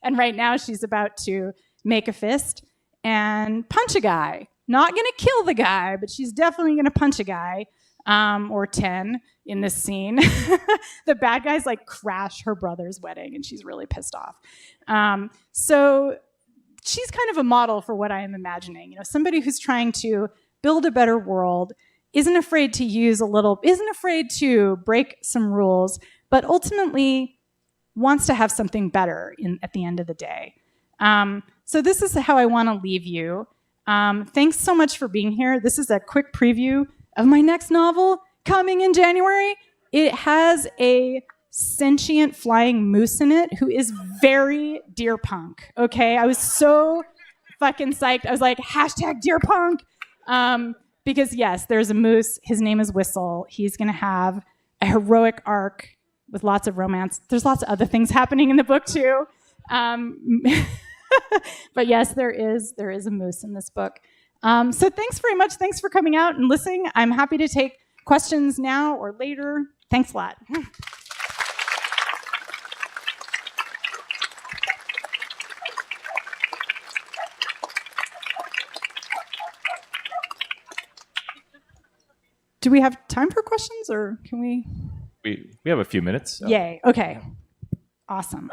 And right now she's about to make a fist and punch a guy. Not going to kill the guy, but she's definitely going to punch a guy, or 10 in this scene. The bad guys like crash her brother's wedding, and she's really pissed off. So she's kind of a model for what I am imagining. Somebody who's trying to build a better world, isn't afraid to break some rules, but ultimately wants to have something better at the end of the day. So this is how I want to leave you. Thanks so much for being here. This is a quick preview of my next novel coming in January. It has a sentient flying moose in it who is very deer punk. Okay, I was so fucking psyched. I was like, #deer punk. Because yes, there's a moose. His name is Whistle. He's going to have a heroic arc with lots of romance. There's lots of other things happening in the book too. But yes, there is a moose in this book. So thanks very much. Thanks for coming out and listening. I'm happy to take questions now or later. Thanks a lot. Do we have time for questions, or can we? We have a few minutes. So. Yay. Okay. Awesome.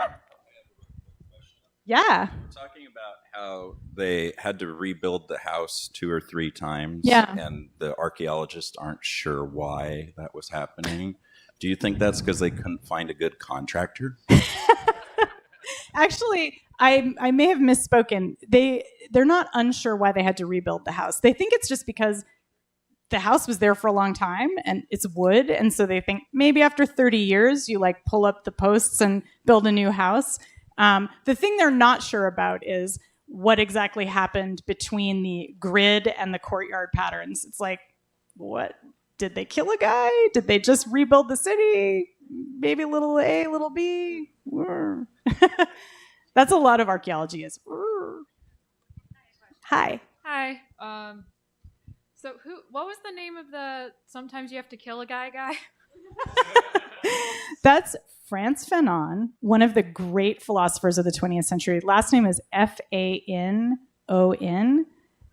Yeah. Talking about how they had to rebuild the house 2 or 3 times. Yeah. And the archaeologists aren't sure why that was happening. Do you think that's because they couldn't find a good contractor? Actually, I may have misspoken. They're not unsure why they had to rebuild the house. They think it's just because the house was there for a long time and it's wood. And so they think maybe after 30 years, you like pull up the posts and build a new house. The thing they're not sure about is what exactly happened between the grid and the courtyard patterns. It's like, what? Did they kill a guy? Did they just rebuild the city? Maybe little A, little B? That's a lot of archaeology is. Hi. Hi. So what was the name of the sometimes you have to kill a guy? That's Frantz Fanon, one of the great philosophers of the 20th century. Last name is Fanon.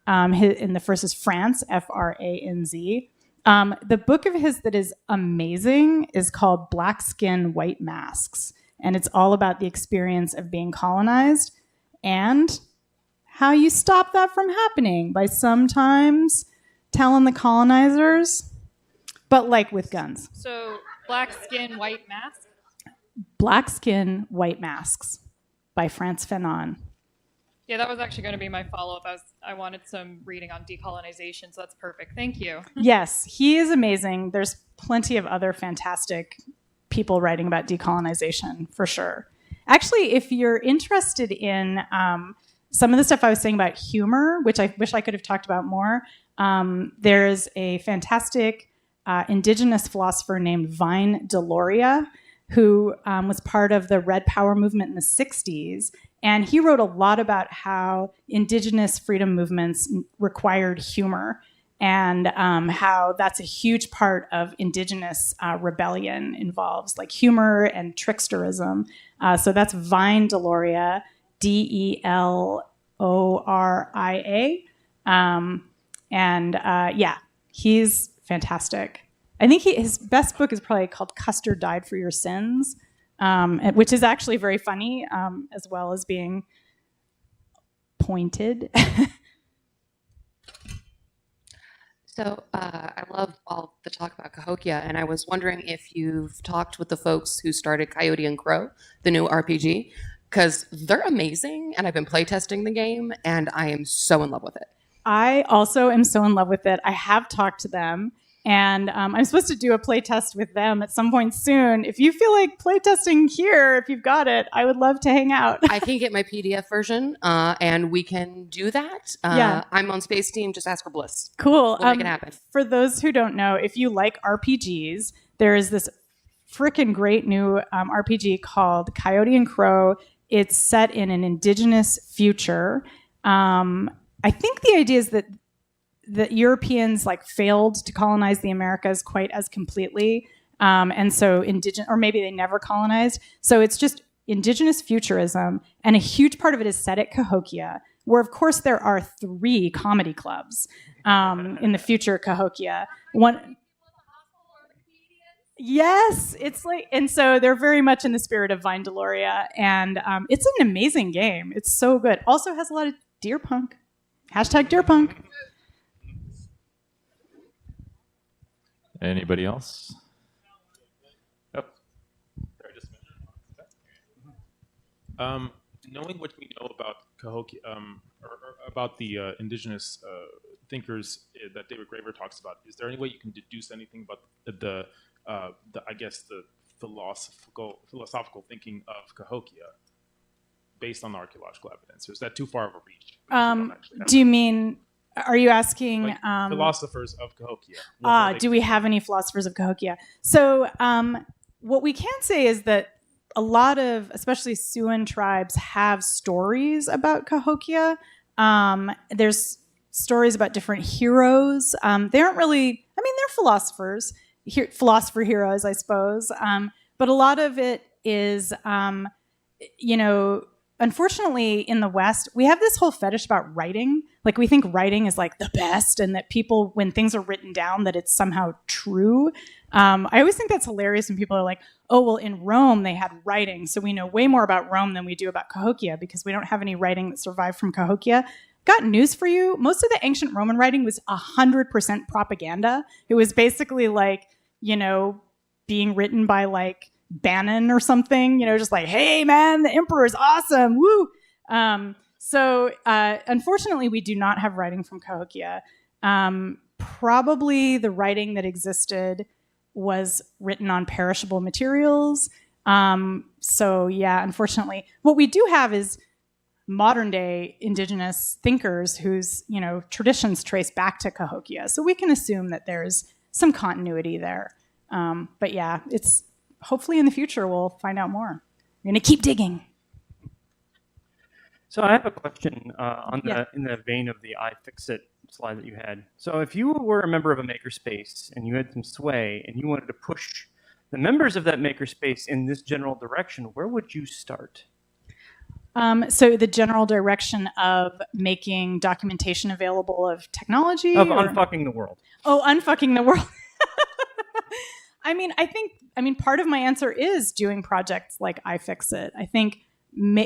And the first is Franz, Franz. The book of his that is amazing is called Black Skin, White Masks. And it's all about the experience of being colonized and how you stop that from happening by sometimes telling the colonizers, but like with guns. So Black Skin, White Mask? Black Skin, White Masks by Frantz Fanon. Yeah, that was actually going to be my follow-up. I wanted some reading on decolonization, so that's perfect. Thank you. Yes, he is amazing. There's plenty of other fantastic people writing about decolonization, for sure. Actually, if you're interested in some of the stuff I was saying about humor, which I wish I could have talked about more, there's a fantastic indigenous philosopher named Vine Deloria, who was part of the Red Power movement in the 60s. And he wrote a lot about how indigenous freedom movements required humor and how that's a huge part of indigenous rebellion involves like humor and tricksterism. So that's Vine Deloria, Deloria. Yeah, he's fantastic. I think his best book is probably called Custer Died for Your Sins, which is actually very funny, as well as being pointed. So I love all the talk about Cahokia, and I was wondering if you've talked with the folks who started Coyote and Crow, the new RPG, because they're amazing, and I've been playtesting the game, and I am so in love with it. I also am so in love with it. I have talked to them, and I'm supposed to do a playtest with them at some point soon. If you feel like playtesting here, if you've got it, I would love to hang out. I can get my PDF version, and we can do that. Yeah. I'm on Space Team. Just ask for Bliss. Cool. We'll make it happen. For those who don't know, if you like RPGs, there is this freaking great new RPG called Coyote and Crow. It's set in an indigenous future. I think the idea is that Europeans like failed to colonize the Americas quite as completely, and so indigenous, or maybe they never colonized. So it's just indigenous futurism, and a huge part of it is set at Cahokia, where of course there are 3 comedy clubs in the future Cahokia. One. Yes, it's like, and so they're very much in the spirit of Vine Deloria, and it's an amazing game. It's so good. Also has a lot of deer punk. Hashtag deer punk. Anybody else? Knowing what we know about Cahokia, or about the indigenous thinkers that David Graeber talks about, is there any way you can deduce anything about the I guess the philosophical thinking of Cahokia based on the archaeological evidence, or is that too far of a reach? Do you mean? Are you asking like philosophers of Cahokia? Do we have any philosophers of Cahokia? So what we can say is that a lot of, especially Siouan tribes, have stories about Cahokia. There's stories about different heroes. They aren't really, I mean, they're philosophers, philosopher heroes, I suppose. But a lot of it is, unfortunately in the West, we have this whole fetish about writing. Like we think writing is like the best, and that people, when things are written down, that it's somehow true. I always think that's hilarious when people are like, oh, well, in Rome, they had writing. So we know way more about Rome than we do about Cahokia because we don't have any writing that survived from Cahokia. Got news for you. Most of the ancient Roman writing was 100% propaganda. It was basically like, being written by like Bannon or something, just like, hey, man, the emperor's awesome. Woo. So unfortunately, we do not have writing from Cahokia. Probably the writing that existed was written on perishable materials. So yeah, unfortunately, what we do have is modern day indigenous thinkers whose, traditions trace back to Cahokia. So we can assume that there's some continuity there. But yeah, it's hopefully in the future we'll find out more. We're going to keep digging. So I have a question in the vein of the iFixit slide that you had. So if you were a member of a makerspace and you had some sway and you wanted to push the members of that makerspace in this general direction, where would you start? So the general direction of making documentation available of technology? Of unfucking the world. Oh, unfucking the world. I mean, part of my answer is doing projects like iFixit. I think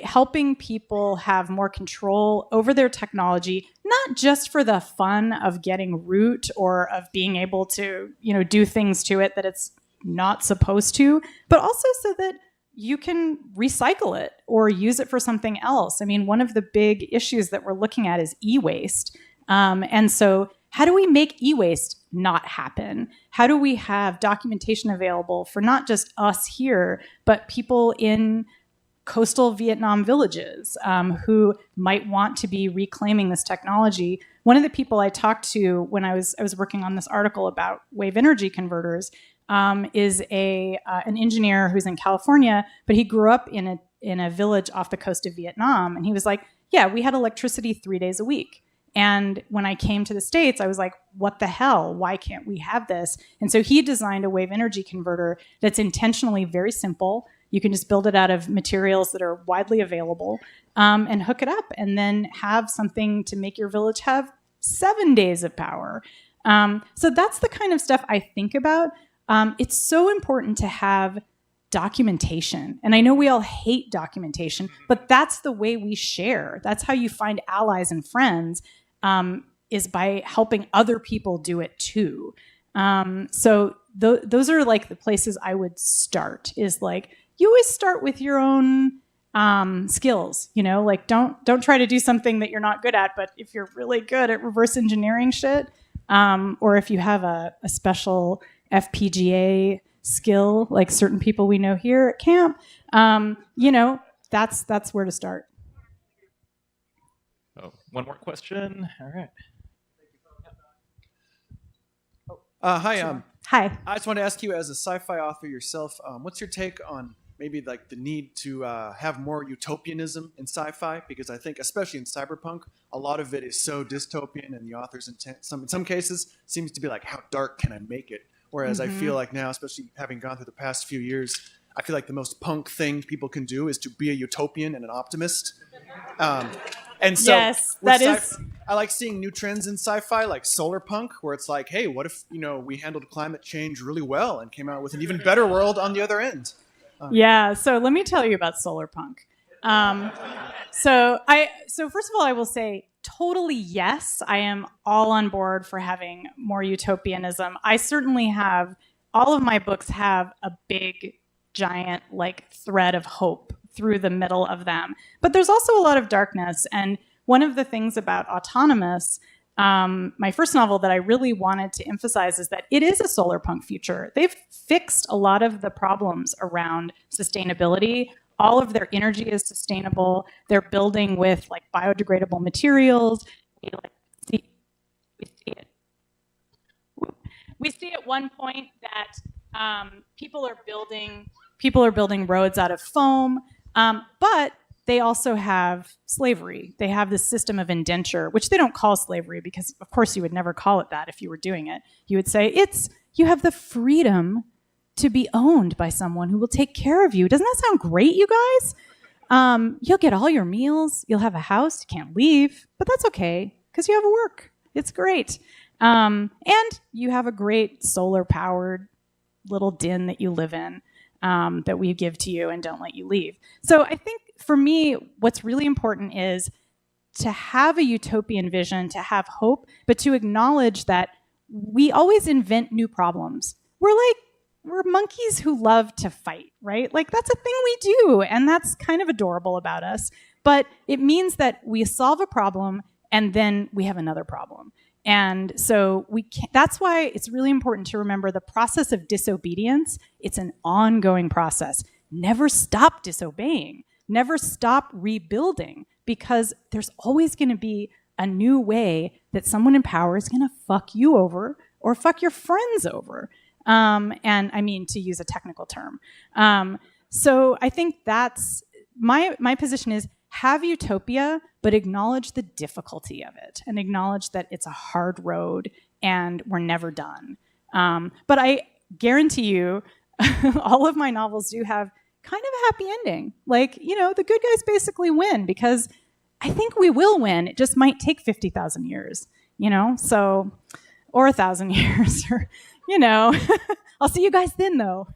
helping people have more control over their technology, not just for the fun of getting root or of being able to, do things to it that it's not supposed to, but also so that you can recycle it or use it for something else. I mean, one of the big issues that we're looking at is e-waste. And so how do we make e-waste not happen? How do we have documentation available for not just us here, but people in coastal Vietnam villages who might want to be reclaiming this technology? One of the people I talked to when I was working on this article about wave energy converters is an engineer who's in California, but he grew up in a village off the coast of Vietnam, and he was like, yeah, we had electricity 3 days a week. And when I came to the States, I was like, what the hell? Why can't we have this? And so he designed a wave energy converter that's intentionally very simple. You can just build it out of materials that are widely available and hook it up and then have something to make your village have 7 days of power. So that's the kind of stuff I think about. It's so important to have documentation. And I know we all hate documentation, but that's the way we share. That's how you find allies and friends, is by helping other people do it too. So those are like the places I would start, is like, you always start with your own skills, like don't try to do something that you're not good at, but if you're really good at reverse engineering shit, or if you have a special FPGA skill, like certain people we know here at camp, that's where to start. Oh, one more question. All right. Hi. Hi. I just want to ask you, as a sci-fi author yourself, what's your take on maybe like the need to have more utopianism in sci-fi? Because I think, especially in cyberpunk, a lot of it is so dystopian, and the author's intent, in some cases, seems to be like, how dark can I make it? Whereas I feel like now, especially having gone through the past few years, I feel like the most punk thing people can do is to be a utopian and an optimist. And so yes, that is. I like seeing new trends in sci-fi, like solar punk, where it's like, hey, what if we handled climate change really well and came out with an even better world on the other end? Yeah. So let me tell you about solar punk. So first of all, I will say totally yes. I am all on board for having more utopianism. I certainly have. All of my books have a big, giant like thread of hope through the middle of them. But there's also a lot of darkness. And one of the things about Autonomous, my first novel that I really wanted to emphasize is that it is a solar punk future. They've fixed a lot of the problems around sustainability. All of their energy is sustainable. They're building with like biodegradable materials. We see at one point that people are building roads out of foam. But they also have slavery. They have this system of indenture, which they don't call slavery because, of course, you would never call it that if you were doing it. You would say, you have the freedom to be owned by someone who will take care of you. Doesn't that sound great, you guys? You'll get all your meals. You'll have a house. You can't leave. But that's okay because you have work. It's great. And you have a great solar-powered little den that you live in. That we give to you and don't let you leave. So I think for me, what's really important is to have a utopian vision, to have hope, but to acknowledge that we always invent new problems. We're monkeys who love to fight, right? Like that's a thing we do, and that's kind of adorable about us. But it means that we solve a problem and then we have another problem. And so that's why it's really important to remember the process of disobedience. It's an ongoing process. Never stop disobeying. Never stop rebuilding, because there's always going to be a new way that someone in power is going to fuck you over or fuck your friends over. And I mean, to use a technical term. So I think that's my position is have utopia, but acknowledge the difficulty of it and acknowledge that it's a hard road and we're never done. But I guarantee you, all of my novels do have kind of a happy ending. Like, the good guys basically win because I think we will win. It just might take 50,000 years, so, or 1,000 years, or, I'll see you guys then, though.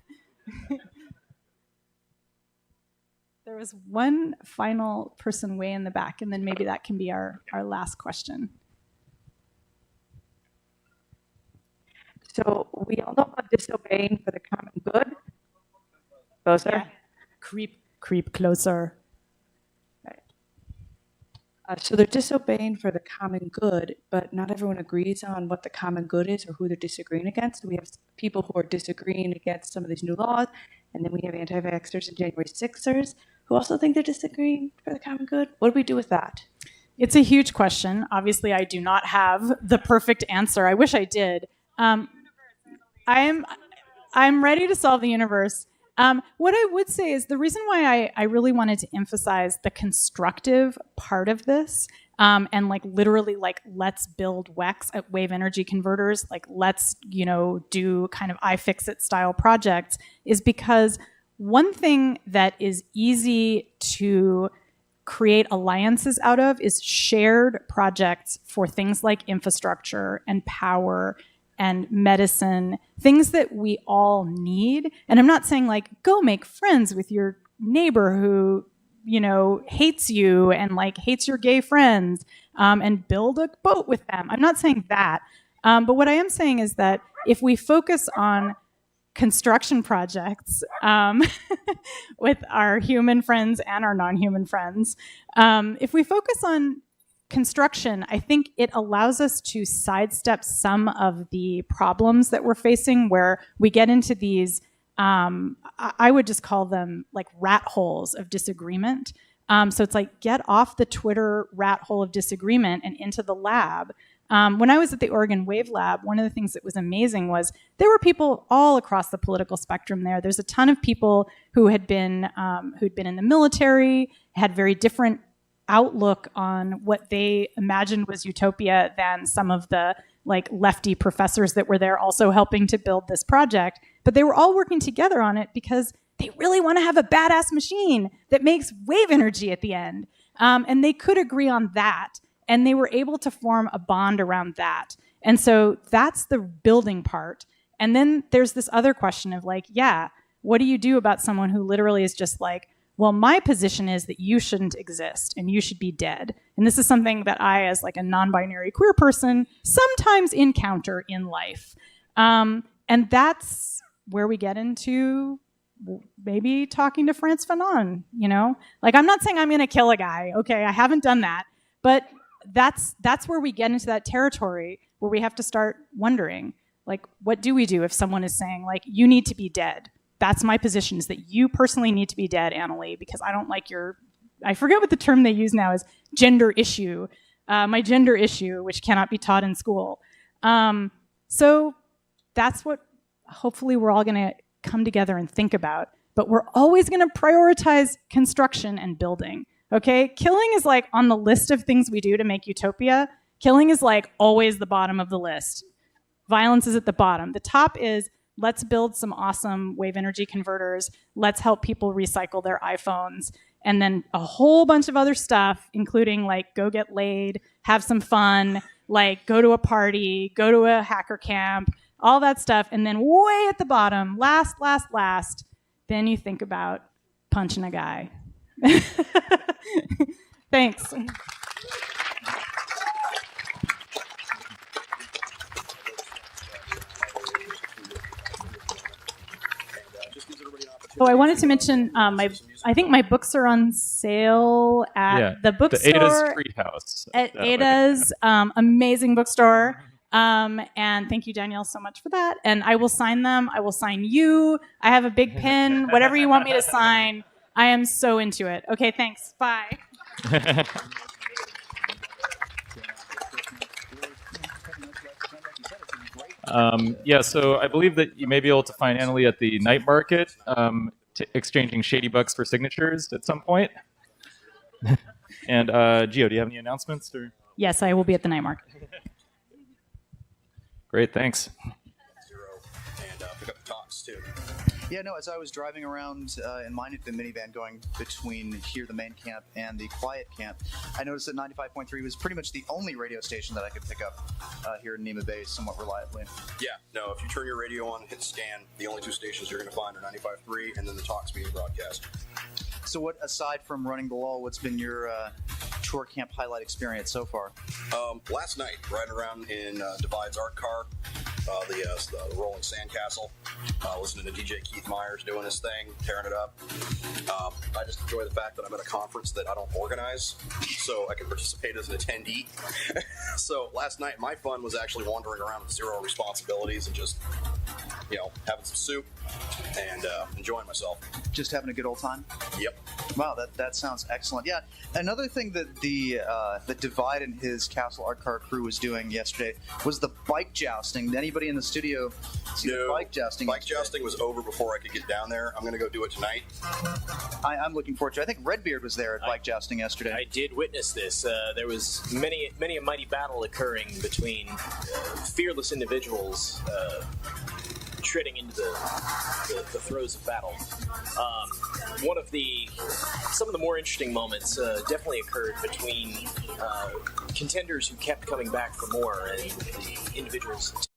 There was one final person way in the back, and then maybe that can be our last question. So we all know about disobeying for the common good. Closer? Yeah. Creep closer. Right. So they're disobeying for the common good, but not everyone agrees on what the common good is or who they're disagreeing against. We have people who are disagreeing against some of these new laws, and then we have anti-vaxxers and January 6ers who also think they're disagreeing for the common good. What do we do with that? It's a huge question. Obviously, I do not have the perfect answer. I wish I did. I'm ready to solve the universe. What I would say is the reason why I really wanted to emphasize the constructive part of this, and literally let's build wave energy converters, let's do kind of iFixit style projects, is because one thing that is easy to create alliances out of is shared projects for things like infrastructure and power and medicine, things that we all need. And I'm not saying go make friends with your neighbor who, hates you and hates your gay friends, and build a boat with them. I'm not saying that. But what I am saying is that if we focus on construction projects with our human friends and our non-human friends, if we focus on construction, I think it allows us to sidestep some of the problems that we're facing where we get into these, I would just call them rat holes of disagreement. So it's get off the Twitter rat hole of disagreement and into the lab. When I was at the Oregon Wave Lab, one of the things that was amazing was there were people all across the political spectrum there. There's a ton of people who had been who'd been in the military, had very different outlook on what they imagined was utopia than some of the like lefty professors that were there also helping to build this project. But they were all working together on it because they really want to have a badass machine that makes wave energy at the end. And they could agree on that. And they were able to form a bond around that. And so that's the building part. And then there's this other question of like, yeah, what do you do about someone who literally is just like, well, my position is that you shouldn't exist and you should be dead. And this is something that I, as like a non-binary queer person, sometimes encounter in life. And that's where we get into maybe talking to Frantz Fanon, you know? Like, I'm not saying I'm gonna kill a guy, okay? I haven't done that. But that's where we get into that territory where we have to start wondering, like, what do we do if someone is saying, like, you need to be dead? That's my position, is that you personally need to be dead, Annalee, because I don't like your, I forget what the term they use now is, gender issue, my gender issue, which cannot be taught in school. So that's what hopefully we're all gonna come together and think about. But we're always gonna prioritize construction and building. Okay, killing is like on the list of things we do to make utopia. Killing is like always the bottom of the list. Violence is at the bottom. The top is let's build some awesome wave energy converters. Let's help people recycle their iPhones. And then a whole bunch of other stuff, including like go get laid, have some fun, like go to a party, go to a hacker camp, all that stuff. And then way at the bottom, last, then you think about punching a guy. Thanks. Oh, I wanted to mention I think my books are on sale at the bookstore. The Ada's Free House. At Ada's, amazing bookstore. And thank you, Danielle, so much for that. And I will sign them. I will sign you. I have a big pin. Whatever you want me to sign. I am so into it. Okay, thanks. Bye. Yeah, so I believe that you may be able to find Annalee at the night market, exchanging shady bucks for signatures at some point. And Gio, do you have any announcements? Or? Yes, I will be at the night market. Great, thanks. And pick up the talks too. Yeah, no, as I was driving around in the minivan going between here, the main camp, and the quiet camp, I noticed that 95.3 was pretty much the only radio station that I could pick up here in Doe Bay somewhat reliably. Yeah, no, if you turn your radio on and hit scan, the only two stations you're going to find are 95.3 and then the talks being broadcast. So what, aside from running the wall, what's been your tour camp highlight experience so far? Last night, riding around in Divide's art car, the rolling sandcastle, listening to DJ Keith Myers doing his thing, tearing it up. I just enjoy the fact that I'm at a conference that I don't organize, so I can participate as an attendee. So last night, my fun was actually wandering around with zero responsibilities and just, having some soup and enjoying myself. Just having a good old time? Yep. Wow, that sounds excellent. Yeah, another thing that the Divide and his Castle Art Car crew was doing yesterday was the bike jousting. Did anybody in the studio see the bike jousting? Bike jousting was over before I could get down there. I'm going to go do it tonight. I'm looking forward to it. I think Redbeard was there at bike jousting yesterday. I did witness this. There was many a mighty battle occurring between fearless individuals treading into the throes of battle. Some of the more interesting moments definitely occurred between contenders who kept coming back for more and the individuals.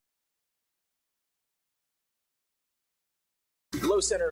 Low center.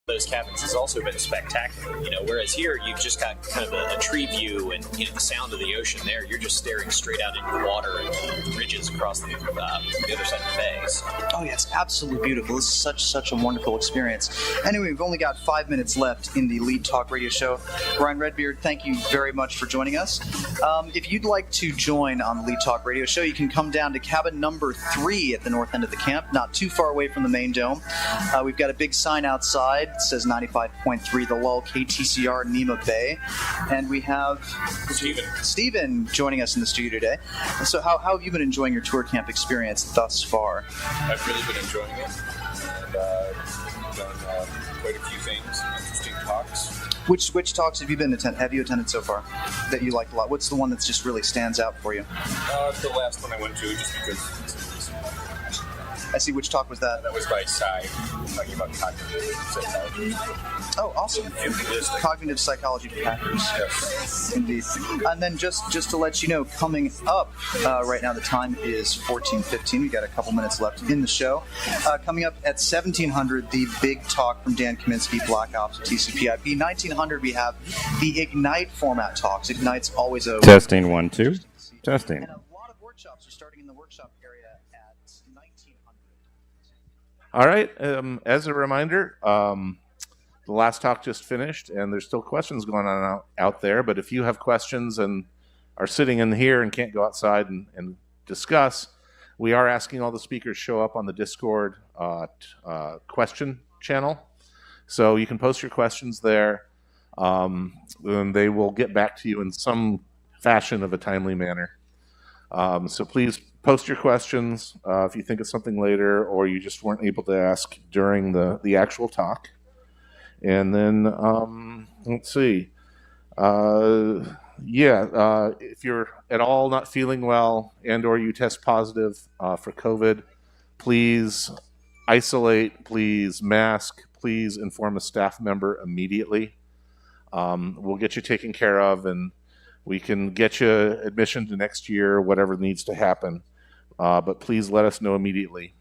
those cabins has also been spectacular. Whereas here you've just got kind of a tree view and the sound of the ocean. There, you're just staring straight out into the water and the ridges across the other side of the bay. So. Oh yeah, it's absolutely beautiful. This is such a wonderful experience. Anyway, we've only got 5 minutes left in the Lead Talk Radio Show. Brian Redbeard, thank you very much for joining us. If you'd like to join on the Lead Talk Radio Show, you can come down to cabin number 3 at the north end of the camp, not too far away from the main dome. We've got a big sign outside. It says 95.3 The Lull, KTCR, Nema Bay. And we have Steven joining us in the studio today. So how have you been enjoying your tour camp experience thus far? I've really been enjoying it, and done quite a few things, interesting talks. Which talks have you attended so far that you liked a lot? What's the one that just really stands out for you? The last one I went to, just because it's a recent one. I see. Which talk was that? That was by Cy, talking about cognitive psychology. Oh, awesome. Cognitive psychology for hackers. Yes. Indeed. And then just to let you know, coming up right now, the time is 14:15. We got a couple minutes left in the show. Coming up at 1700, the big talk from Dan Kaminsky, Black Ops, TCP/IP. 1900, we have the Ignite format talks. Ignite's always a... Testing 1 2. Testing. And a lot of workshops are starting in the workshop area at 1900. All right. As a reminder, the last talk just finished, and there's still questions going on out there. But if you have questions and are sitting in here and can't go outside and discuss, we are asking all the speakers show up on the Discord question channel. So you can post your questions there, and they will get back to you in some fashion of a timely manner. So please post your questions if you think of something later or you just weren't able to ask during the actual talk. And then, let's see. If you're at all not feeling well and or you test positive for COVID, please isolate, please mask, please inform a staff member immediately. We'll get you taken care of, and we can get you admission to next year, whatever needs to happen. But please let us know immediately.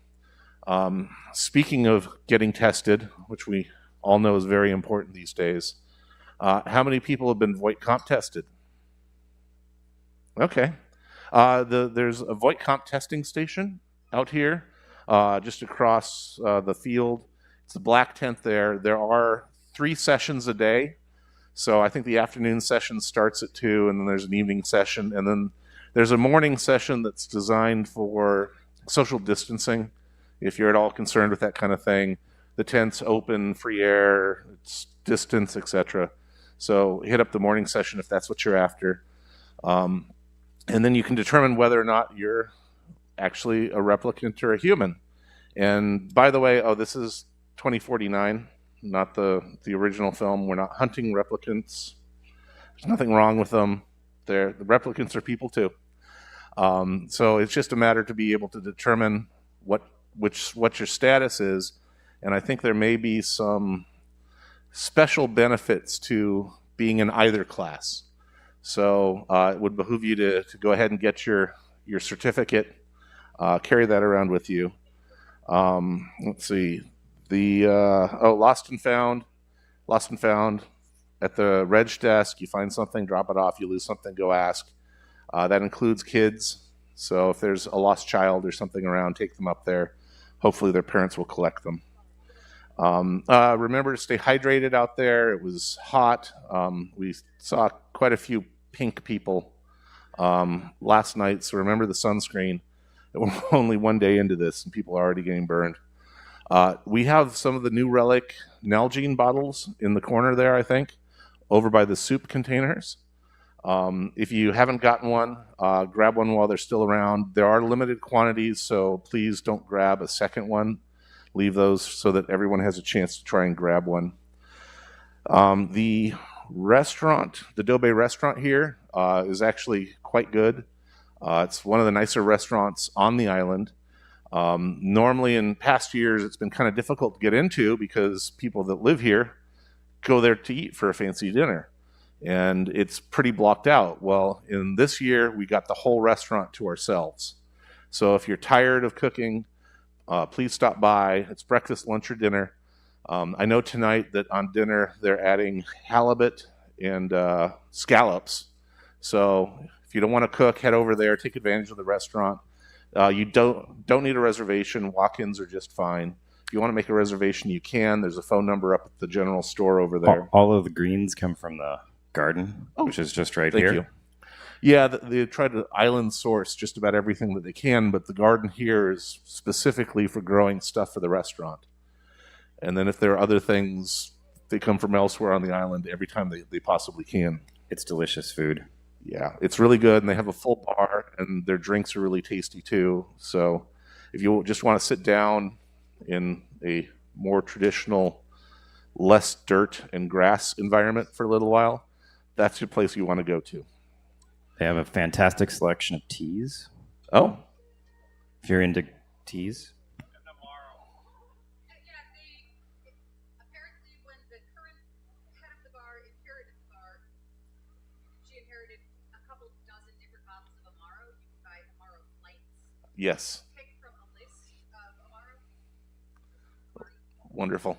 Speaking of getting tested, which we all know is very important these days, how many people have been Voight-Comp tested? Okay. There's a Voight-Comp testing station out here just across the field. It's the black tent there. There are 3 sessions a day. So I think the afternoon session starts at 2, and then there's an evening session, and then there's a morning session that's designed for social distancing, if you're at all concerned with that kind of thing. The tent's open, free air, it's distance, etc. So hit up the morning session if that's what you're after. And then you can determine whether or not you're actually a replicant or a human. And by the way, this is 2049, not the original film. We're not hunting replicants. There's nothing wrong with them. The replicants are people too. So it's just a matter to be able to determine what your status is. And I think there may be some special benefits to being in either class. So it would behoove you to go ahead and get your certificate, carry that around with you. Let's see. Lost and found at the reg desk. You find something, drop it off. You lose something, go ask. That includes kids. So if there's a lost child or something around, take them up there. Hopefully their parents will collect them. Remember to stay hydrated out there. It was hot. We saw quite a few pink people last night, so remember the sunscreen. We're only one day into this, and people are already getting burned. We have some of the New Relic Nalgene bottles in the corner there, I think, over by the soup containers. If you haven't gotten one, grab one while they're still around. There are limited quantities, so please don't grab a second one. Leave those so that everyone has a chance to try and grab one. The restaurant, the Doe Bay restaurant here, is actually quite good. It's one of the nicer restaurants on the island. Normally in past years, it's been kind of difficult to get into because people that live here go there to eat for a fancy dinner. And it's pretty blocked out. Well, in this year, we got the whole restaurant to ourselves. So if you're tired of cooking, please stop by. It's breakfast, lunch, or dinner. I know tonight that on dinner they're adding halibut and scallops. So if you don't want to cook, head over there, take advantage of the restaurant. You don't need a reservation. Walk-ins are just fine. If you want to make a reservation, you can. There's a phone number up at the general store over there. All of the greens come from the garden, which is just right Thank here. you. Yeah, they try to island source just about everything that they can, but the garden here is specifically for growing stuff for the restaurant. And then if there are other things, they come from elsewhere on the island every time they possibly can. It's delicious food. Yeah, it's really good, and they have a full bar, and their drinks are really tasty too. So if you just want to sit down in a more traditional, less dirt and grass environment for a little while, that's your place you want to go to. They have a fantastic selection of teas. Oh. If you're into teas. Yes. Wonderful.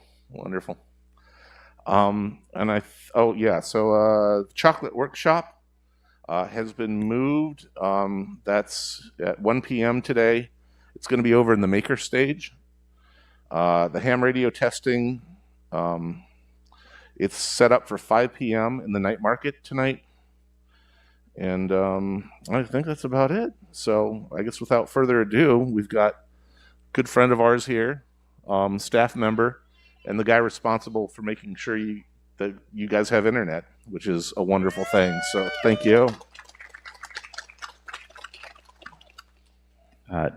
So chocolate workshop has been moved. That's at 1 p.m. today. It's going to be over in the maker stage. The ham radio testing, it's set up for 5 p.m. in the night market tonight. And I think that's about it. So I guess without further ado, we've got a good friend of ours here, staff member, and the guy responsible for making sure that you guys have internet, which is a wonderful thing. So thank you.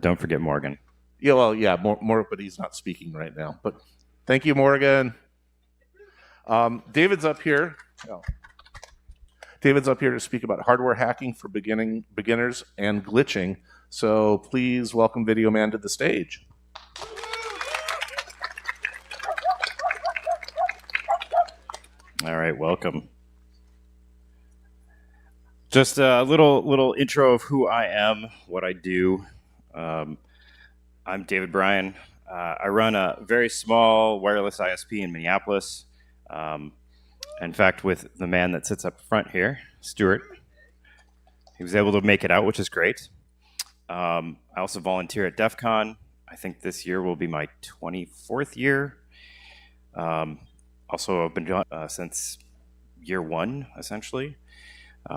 Don't forget Morgan. Yeah, well, yeah, more, but he's not speaking right now. But thank you, Morgan. David's up here. Oh. David's up here to speak about hardware hacking for beginners and glitching. So please welcome Video Man to the stage. All right, welcome. Just a little intro of who I am, what I do. I'm David Bryan. I run a very small wireless ISP in Minneapolis. In fact, with the man that sits up front here, Stuart, he was able to make it out, which is great. I also volunteer at DEF CON. I think this year will be my 24th year. Also, I've been doing since year one, essentially.